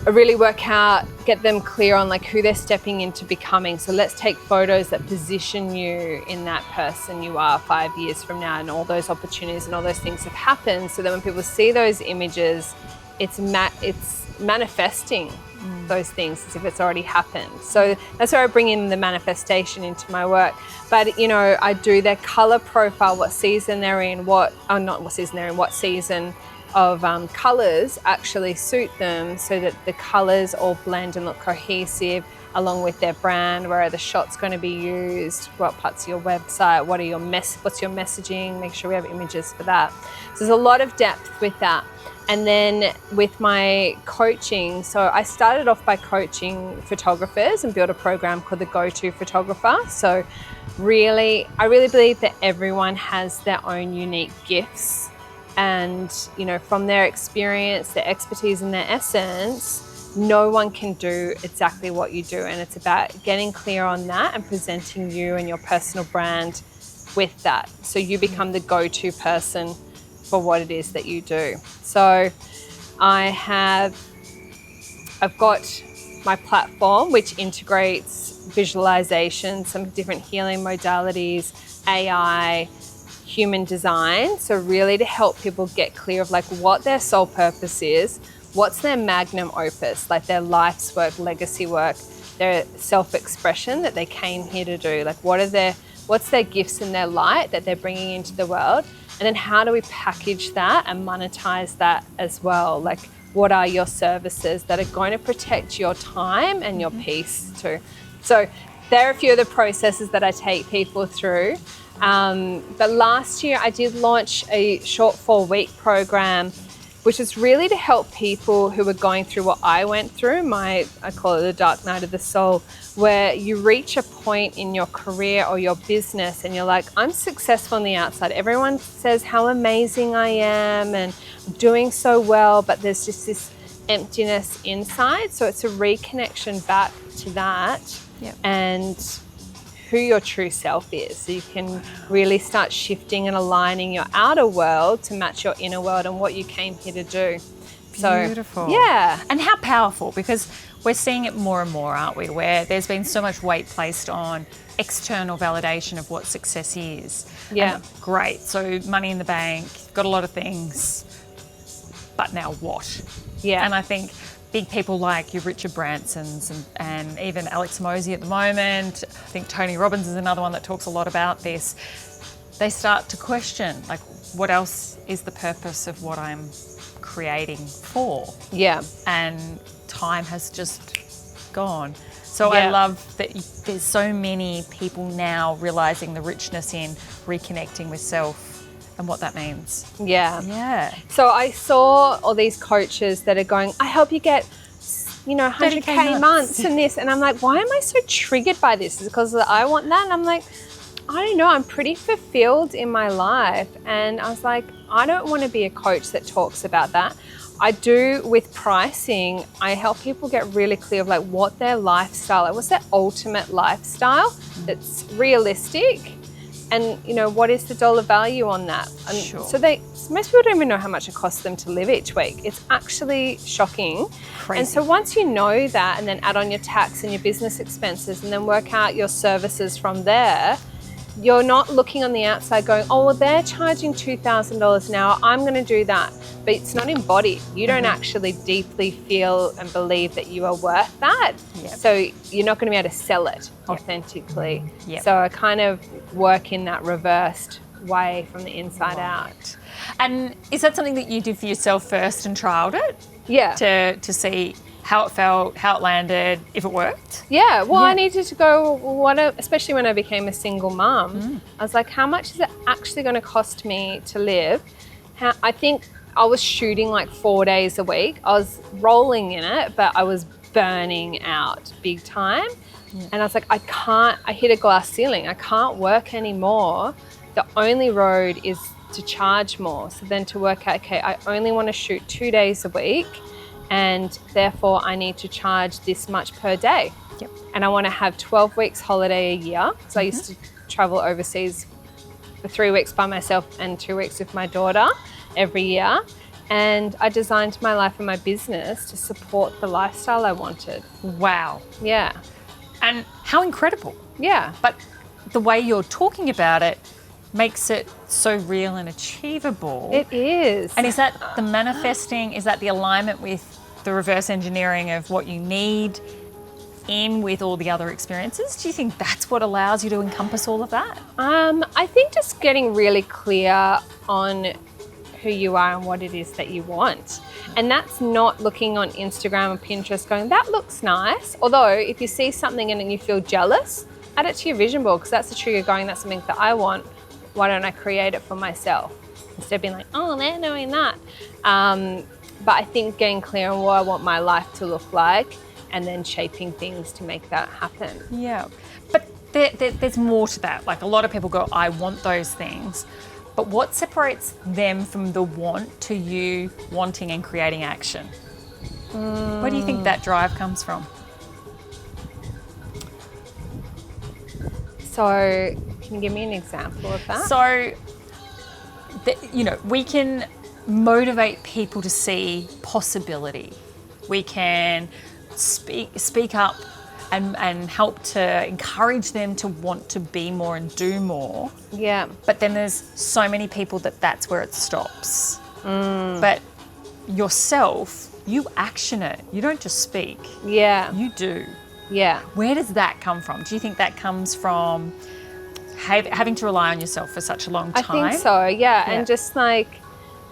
I really work out, get them clear on like who they're stepping into becoming. So let's take photos that position you in that person you are 5 years from now, and all those opportunities and all those things have happened. So that when people see those images, it's manifesting those things as if it's already happened. So that's where I bring in the manifestation into my work. But, you know, I do their color profile, what season they're in, what season of colors actually suit them, so that the colors all blend and look cohesive along with their brand. Where are the shots going to be used? What parts of your website? What's your messaging? Make sure we have images for that. So there's a lot of depth with that. And then with my coaching, so I started off by coaching photographers and built a program called the Go-To Photographer. So I really believe that everyone has their own unique gifts. And, you know, from their experience, their expertise and their essence, no one can do exactly what you do. And it's about getting clear on that and presenting you and your personal brand with that. So you become the go-to person for what it is that you do. So I've got my platform, which integrates visualization, some different healing modalities, AI, human design. So really to help people get clear of like what their soul purpose is, what's their magnum opus, like their life's work, legacy work, their self-expression that they came here to do. Like what's their gifts and their light that they're bringing into the world? And then how do we package that and monetize that as well? Like what are your services that are going to protect your time and your peace too? So there are a few of the processes that I take people through. But last year I did launch a short 4-week program, which is really to help people who are going through what I went through. I call it the dark night of the soul, where you reach a point in your career or your business and you're like, I'm successful on the outside. Everyone says how amazing I am and I'm doing so well, but there's just this emptiness inside. So it's a reconnection back to that. And who your true self is. So you can really start shifting and aligning your outer world to match your inner world and what you came here to do. So, beautiful. yeah. And how powerful, because we're seeing it more and more, aren't we? Where there's been so much weight placed on external validation of what success is. Yeah. And great. So money in the bank, got a lot of things, but now what? Yeah. And I think big people like your Richard Bransons and even Alex Mosey at the moment, I think Tony Robbins is another one that talks a lot about this. They start to question, like, what else is the purpose of what I'm creating for? Yeah. And time has just gone. So Yeah. I love that there's so many people now realising the richness in reconnecting with self and what that means. Yeah. Yeah. So I saw all these coaches that are going, I help you get, 100K months and this. And I'm like, why am I so triggered by this? Is it because I want that? And I'm like, I don't know, I'm pretty fulfilled in my life. And I was like, I don't want to be a coach that talks about that. I do with pricing, I help people get really clear of like what their lifestyle, like what's their ultimate lifestyle that's realistic, and what is the dollar value on that. And Sure. so most people don't even know how much it costs them to live each week. It's actually shocking. Crazy. And so once you know that, and then add on your tax and your business expenses and then work out your services from there, you're not looking on the outside going, oh, well, they're charging $2,000 an hour, I'm going to do that. But it's not embodied. You don't actually deeply feel and believe that you are worth that. Yep. So you're not going to be able to sell it authentically. Yep. So I kind of work in that reversed way from the inside out. And is that something that you did for yourself first and trialled it? Yeah. To see how it felt, how it landed, if it worked? Yeah, well, Yeah. I needed to go, especially when I became a single mum, I was like, how much is it actually going to cost me to live? I think I was shooting like 4 days a week. I was rolling in it, but I was burning out big time. And I was like, I hit a glass ceiling. I can't work anymore. The only road is to charge more. So then to work out, okay, I only want to shoot 2 days a week, and therefore I need to charge this much per day. Yep. And I want to have 12 weeks holiday a year. So I used to travel overseas for 3 weeks by myself and 2 weeks with my daughter every year. And I designed my life and my business to support the lifestyle I wanted. Wow. Yeah. And how incredible. Yeah. But the way you're talking about it makes it so real and achievable. It is. And is that the manifesting, is that the alignment with the reverse engineering of what you need in with all the other experiences? Do you think that's what allows you to encompass all of that? I think just getting really clear on who you are and what it is that you want. And that's not looking on Instagram or Pinterest going, that looks nice. Although if you see something and you feel jealous, add it to your vision board, because that's the trigger going, that's something that I want. Why don't I create it for myself? Instead of being like, oh, they're doing that. But I think getting clear on what I want my life to look like and then shaping things to make that happen. Yeah. But there's more to that. Like, a lot of people go, I want those things. But what separates them from the want to you wanting and creating action? Where do you think that drive comes from? So can you give me an example of that? So, we can motivate people to see possibility. We can speak up and help to encourage them to want to be more and do more. Yeah. But then there's so many people that's where it stops. But yourself, you action it. You don't just speak. Yeah. You do. Yeah. Where does that come from? Do you think that comes from having to rely on yourself for such a long time? I think so, yeah. And just like,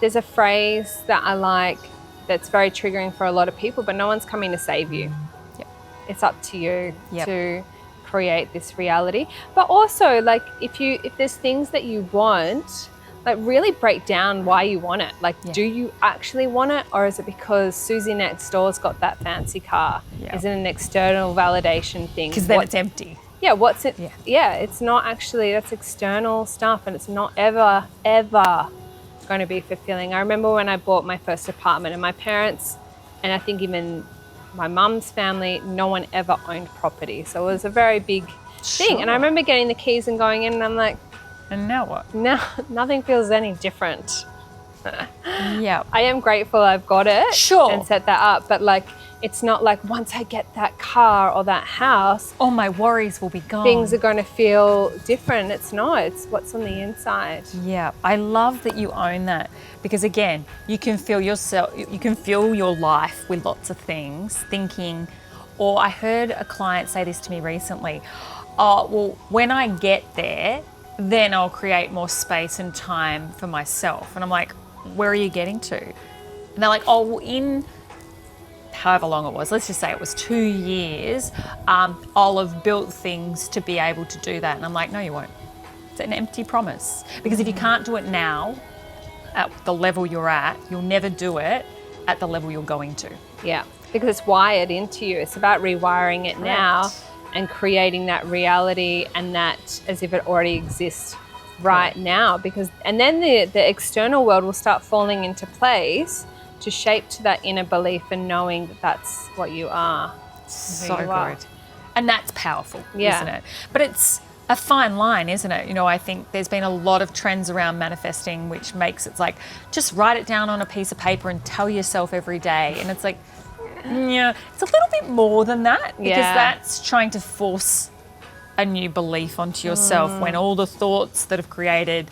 there's a phrase that I like that's very triggering for a lot of people, but no one's coming to save you. Yep. It's up to you Yep. to create this reality. But also, like, if there's things that you want, like, really break down why you want it. Like, do you actually want it, or is it because Susie next door's got that fancy car? Yeah. Is it an external validation thing? Because then it's empty. Yeah, what's it? Yeah. Yeah, it's not actually, that's external stuff, and it's not ever going to be fulfilling. I remember when I bought my first apartment, and my parents, and I think even my mum's family, no one ever owned property. So it was a very big thing. And I remember getting the keys and going in and I'm like, and now what? no, nothing feels any different. Yeah. I am grateful I've got it Sure. and set that up, but like, it's not like once I get that car or that house, all my worries will be gone. things are going to feel different. It's not, it's what's on the inside. Yeah, I love that you own that, because again, you can fill yourself, you can fill your life with lots of things, thinking, or I heard a client say this to me recently, oh, well, when I get there, then I'll create more space and time for myself. And I'm like, where are you getting to? And they're like, oh, well, in however long it was, let's just say it was 2 years, I'll have built things to be able to do that. And I'm like, no, you won't. It's an empty promise. Because if you can't do it now at the level you're at, you'll never do it at the level you're going to. Yeah, because it's wired into you. It's about rewiring it now and creating that reality and that as if it already exists right now. Because, and then the external world will start falling into place to shape to that inner belief and knowing that that's what you are. So good. And that's powerful, isn't it? But it's a fine line, isn't it? You know, I think there's been a lot of trends around manifesting, which makes it's like, just write it down on a piece of paper and tell yourself every day. And it's like, yeah, it's a little bit more than that, because that's trying to force a new belief onto yourself when all the thoughts that have created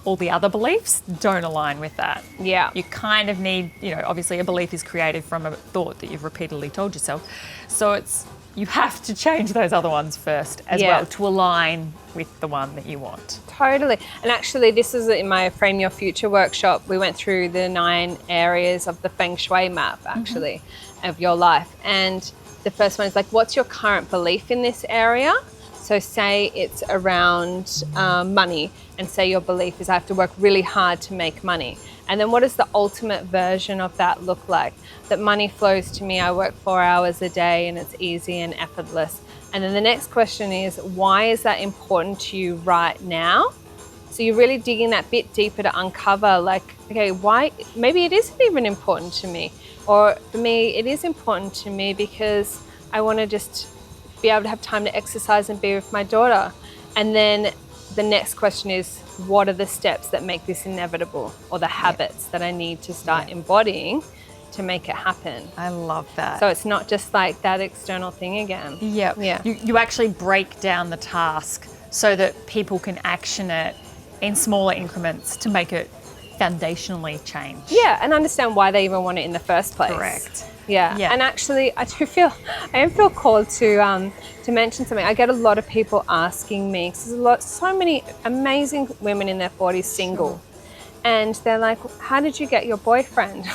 all the other beliefs don't align with that. Yeah. You kind of need, you know, obviously a belief is created from a thought that you've repeatedly told yourself. So it's, you have to change those other ones first as well to align with the one that you want. Totally. And actually, this is in my Frame Your Future workshop. We went through the 9 areas of the Feng Shui map, actually, of your life. And the first one is like, what's your current belief in this area? So say it's around money, and say your belief is I have to work really hard to make money. And then what does the ultimate version of that look like? That money flows to me, I work 4 hours a day and it's easy and effortless. And then the next question is, why is that important to you right now? So you're really digging that bit deeper to uncover like, okay, why, maybe it isn't even important to me. Or for me, it is important to me because I want to just be able to have time to exercise and be with my daughter. And then the next question is, what are the steps that make this inevitable, or the habits that I need to start embodying to make it happen? I love that. So it's not just like that external thing again. Yeah. You actually break down the task so that people can action it in smaller increments to make it foundationally change. Yeah, and understand why they even want it in the first place. Correct. Yeah. And actually, I am feel called to mention something. I get a lot of people asking me, because there's so many amazing women in their 40s single, and they're like, "How did you get your boyfriend?"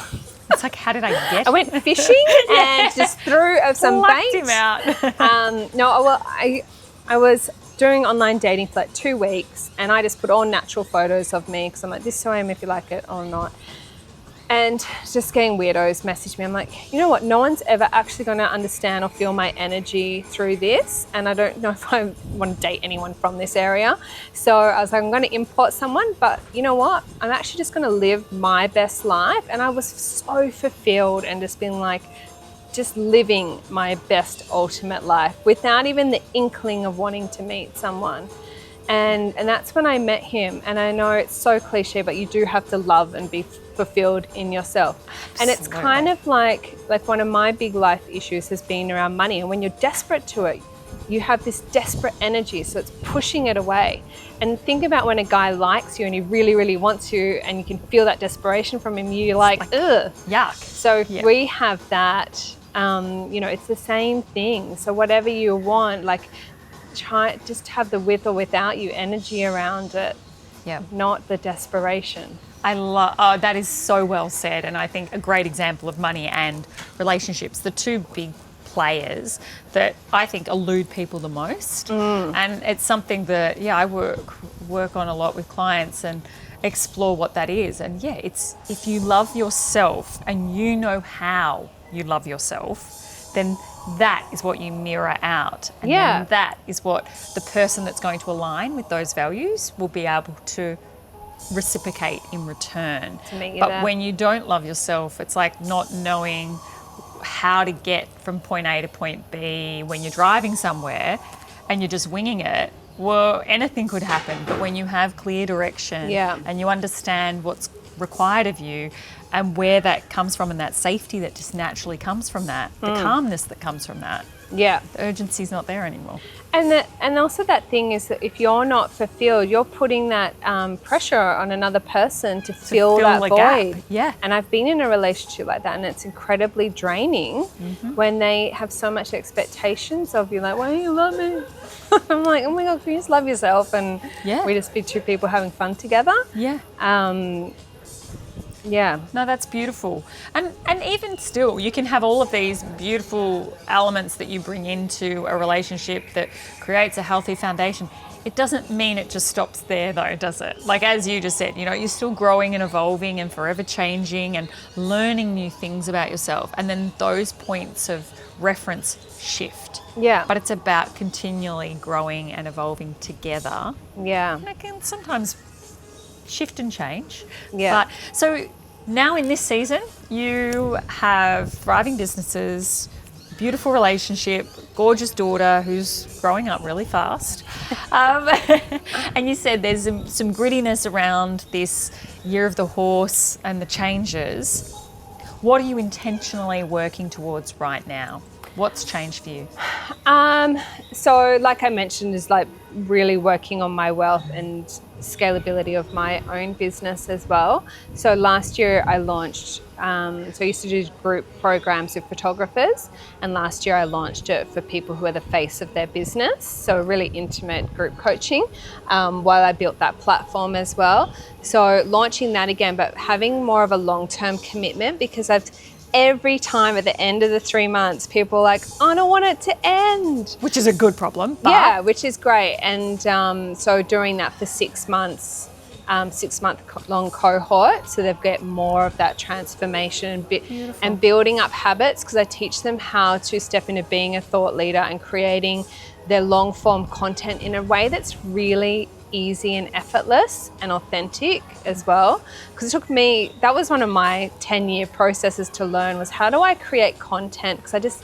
It's like, how did I get? I went fishing and just threw some bait. Him out. No, well, I was doing online dating for like 2 weeks, and I just put all natural photos of me because I'm like, this is who I am if you like it or not. And just getting weirdos message me. I'm like, you know what? No one's ever actually going to understand or feel my energy through this. And I don't know if I want to date anyone from this area. So I was like, I'm going to import someone, but you know what? I'm actually just going to live my best life. And I was so fulfilled and just been like, just living my best ultimate life without even the inkling of wanting to meet someone. And that's when I met him. And I know it's so cliche, but you do have to love and be fulfilled in yourself. Absolutely. And it's kind of like one of my big life issues has been around money. And when you're desperate to it, you have this desperate energy. So it's pushing it away. And think about when a guy likes you and he really, really wants you and you can feel that desperation from him, you're like, ugh. Yuck. So if we have that, you know, it's the same thing. So whatever you want, like, try just have the with or without you energy around it, not the desperation. I love, that is so well said. And I think a great example of money and relationships, the two big players that I think elude people the most. And it's something that, I work on a lot with clients and explore what that is. And it's, if you love yourself and you know how you love yourself, then that is what you mirror out. And then that is what the person that's going to align with those values will be able to reciprocate in return. But when you don't love yourself, it's like not knowing how to get from point A to point B when you're driving somewhere. and you're just winging it, well, anything could happen. But when you have clear direction and you understand what's required of you and where that comes from, and that safety that just naturally comes from that, the calmness that comes from that, the urgency's not there anymore. And also that thing is that if you're not fulfilled, you're putting that pressure on another person to fill that void. Gap. Yeah. And I've been in a relationship like that, and it's incredibly draining when they have so much expectations of you, like, why don't you love me? I'm like, oh my God, can you just love yourself? And we just be two people having fun together. Yeah. No, that's beautiful. And even still, you can have all of these beautiful elements that you bring into a relationship that creates a healthy foundation. It doesn't mean it just stops there though, does it? Like, as you just said, you know, you're still growing and evolving and forever changing and learning new things about yourself. And then those points of reference shift. Yeah. But it's about continually growing and evolving together. Yeah. And it can sometimes shift and change. Yeah. But so now in this season, you have thriving businesses, beautiful relationship, gorgeous daughter who's growing up really fast. And you said there's some grittiness around this year of the horse and the changes. What are you intentionally working towards right now? What's changed for you? So like I mentioned, is like really working on my wealth and scalability of my own business as well. So last year I launched, so I used to do group programs with photographers, and last year I launched it for people who are the face of their business. So really intimate group coaching while I built that platform as well. So launching that again, but having more of a long-term commitment, because every time at the end of the 3 months, people are like, I don't want it to end. Which is a good problem. But... yeah, which is great. And so doing that for 6 months, 6 month long cohort, so they've got more of that transformation and building up habits, because I teach them how to step into being a thought leader and creating their long form content in a way that's really easy and effortless and authentic as well. Because it took me, that was one of my 10-year processes to learn, was how do I create content? Because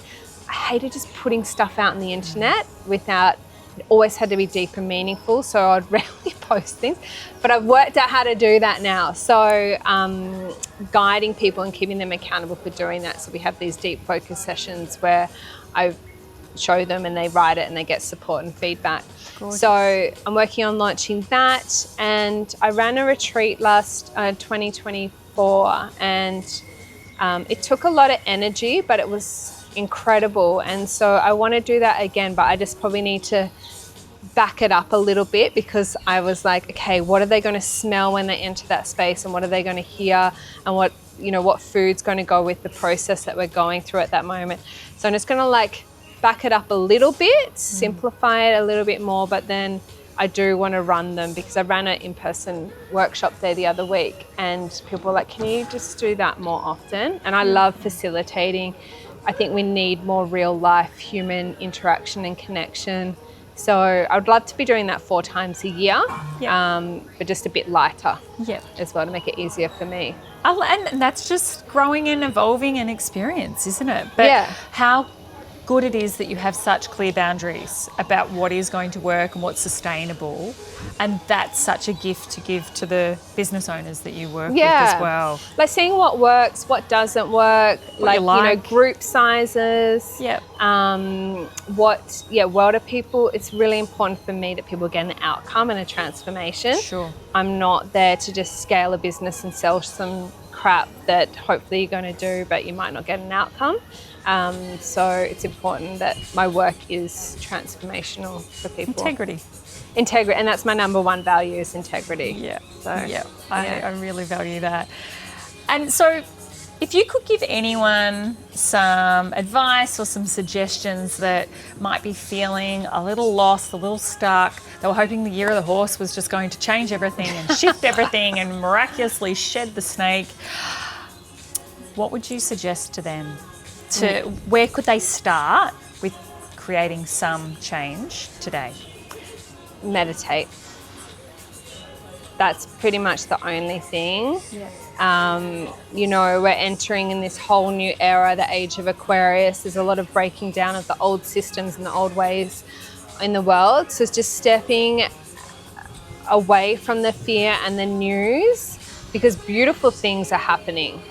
I hated just putting stuff out on the internet without, it always had to be deep and meaningful. So I'd rarely post things, but I've worked out how to do that now. So guiding people and keeping them accountable for doing that. So we have these deep focus sessions where I show them and they write it and they get support and feedback. Gorgeous. So I'm working on launching that, and I ran a retreat last 2024, and it took a lot of energy, but it was incredible. And so I want to do that again, but I just probably need to back it up a little bit, because I was like, okay, what are they going to smell when they enter that space, and what are they going to hear, and what food's going to go with the process that we're going through at that moment. So I'm just going to like back it up a little bit, simplify it a little bit more, but then I do want to run them, because I ran an in-person workshop there the other week, and people were like, can you just do that more often? And I love facilitating. I think we need more real life human interaction and connection. So I would love to be doing that 4 times a year, but just a bit lighter as well, to make it easier for me. And that's just growing and evolving an experience, isn't it? But how good it is that you have such clear boundaries about what is going to work and what's sustainable, and that's such a gift to give to the business owners that you work with as well. Like seeing what works, what doesn't work, like group sizes. What are people? It's really important for me that people get an outcome and a transformation. Sure. I'm not there to just scale a business and sell some crap that hopefully you're going to do, but you might not get an outcome. So it's important that my work is transformational for people. Integrity, and that's my number one value, is integrity. I really value that. And so if you could give anyone some advice or some suggestions that might be feeling a little lost, a little stuck, they were hoping the year of the horse was just going to change everything and shift everything and miraculously shed the snake, what would you suggest to them? Where could they start with creating some change today? Meditate. That's pretty much the only thing. We're entering in this whole new era, the age of Aquarius. There's a lot of breaking down of the old systems and the old ways in the world. So it's just stepping away from the fear and the news, because beautiful things are happening.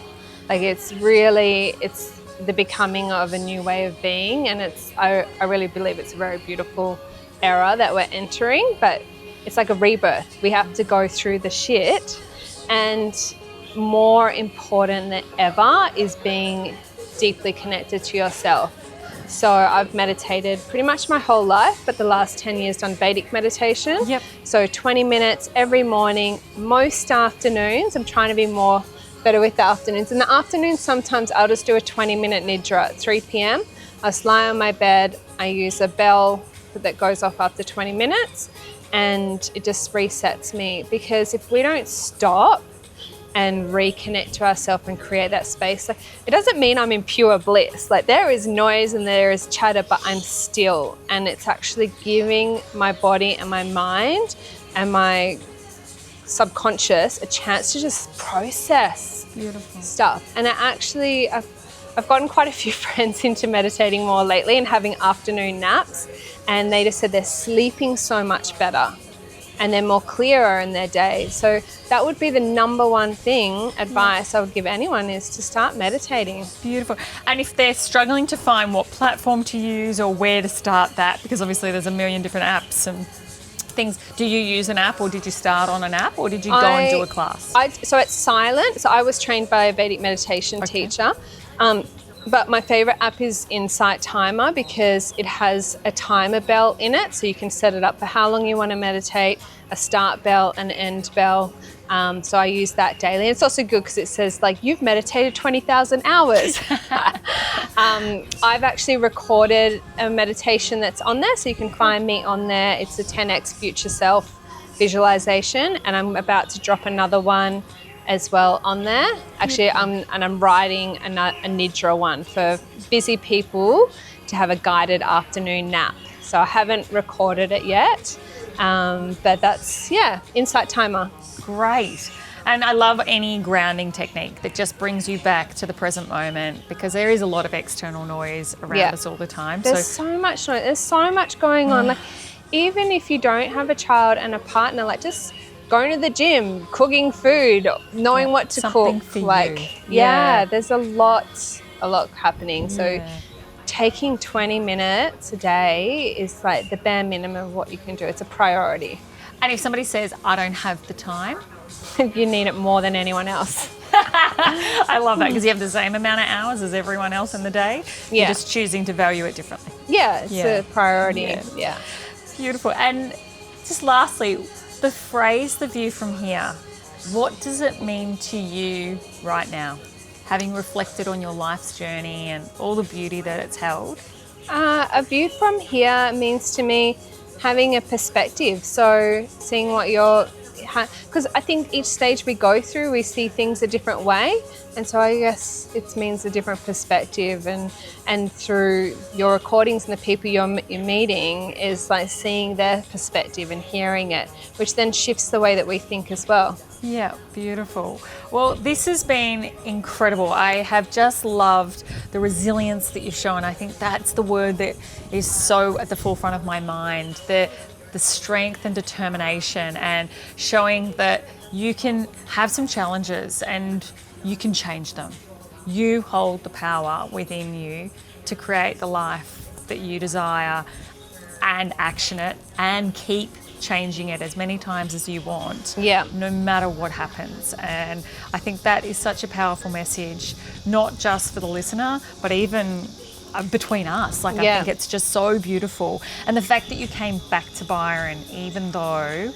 Like it's the becoming of a new way of being, and I really believe it's a very beautiful era that we're entering, but it's like a rebirth. We have to go through the shit, and more important than ever is being deeply connected to yourself. So I've meditated pretty much my whole life, but the last 10 years done Vedic meditation. Yep. So 20 minutes every morning, most afternoons. I'm trying to be better with the afternoons. In the afternoons, sometimes I'll just do a 20-minute nidra at 3 p.m. I just lie on my bed. I use a bell that goes off after 20 minutes, and it just resets me, because if we don't stop and reconnect to ourselves and create that space, like, it doesn't mean I'm in pure bliss. Like, there is noise and there is chatter, but I'm still, and it's actually giving my body and my mind and my subconscious a chance to just process Beautiful stuff. And I've gotten quite a few friends into meditating more lately and having afternoon naps, and they just said they're sleeping so much better and they're more clearer in their day. So that would be the number one advice I would give anyone, is to start meditating. Beautiful. And if they're struggling to find what platform to use or where to start that, because obviously there's a million different apps and things, do you use an app, or did you start on an app, or did you go and do a class? So it's silent. So I was trained by a Vedic meditation teacher. But my favorite app is Insight Timer, because it has a timer bell in it. So you can set it up for how long you want to meditate, a start bell, an end bell. So I use that daily. And it's also good because it says, like, you've meditated 20,000 hours. I've actually recorded a meditation that's on there, so you can find me on there. It's a 10x future self visualization, and I'm about to drop another one as well on there. Actually, I'm writing a nidra one for busy people to have a guided afternoon nap. So I haven't recorded it yet, but that's, Insight Timer. Great. And I love any grounding technique that just brings you back to the present moment, because there is a lot of external noise around us all the time. There's so much noise. There's so much going on. Like, even if you don't have a child and a partner, like, just going to the gym, cooking food, knowing what to something cook. For like, you. There's a lot happening. So taking 20 minutes a day is like the bare minimum of what you can do. It's a priority. And if somebody says, I don't have the time, you need it more than anyone else. I love that, because you have the same amount of hours as everyone else in the day. You're just choosing to value it differently. Yeah, it's a priority. Yeah. Beautiful. And just lastly, the phrase, the view from here, what does it mean to you right now, having reflected on your life's journey and all the beauty that it's held? A view from here means to me having a perspective. So seeing what because I think each stage we go through, we see things a different way. And so I guess it means a different perspective, and through your recordings and the people you're meeting is like seeing their perspective and hearing it, which then shifts the way that we think as well. Yeah, beautiful. Well, this has been incredible. I have just loved the resilience that you've shown. I think that's the word that is so at the forefront of my mind. The strength and determination, and showing that you can have some challenges and you can change them. You hold the power within you to create the life that you desire, and action it and keep changing it as many times as you want, no matter what happens. And I think that is such a powerful message, not just for the listener, but even between us. Like, I think it's just so beautiful. And the fact that you came back to Byron, even though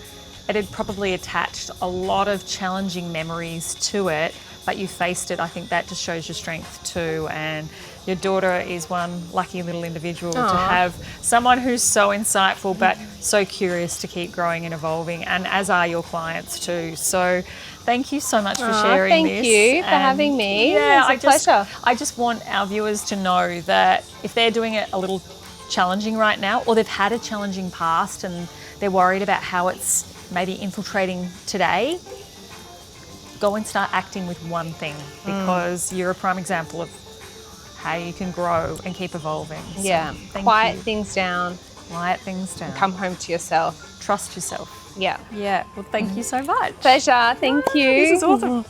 it had probably attached a lot of challenging memories to it, but you faced it, I think that just shows your strength too. And your daughter is one lucky little individual to have someone who's so insightful but so curious to keep growing and evolving, and as are your clients too. So thank you so much for sharing this. Thank you for having me. Yeah, it's a pleasure. I just want our viewers to know that if they're doing it a little challenging right now, or they've had a challenging past and they're worried about how it's maybe infiltrating today, go and start acting with one thing, because you're a prime example of how you can grow and keep evolving. So, Quiet things down Quiet things down. come home to yourself. Trust yourself. Yeah. Yeah. Well, thank you so much. Pleasure. Thank you. This is awesome.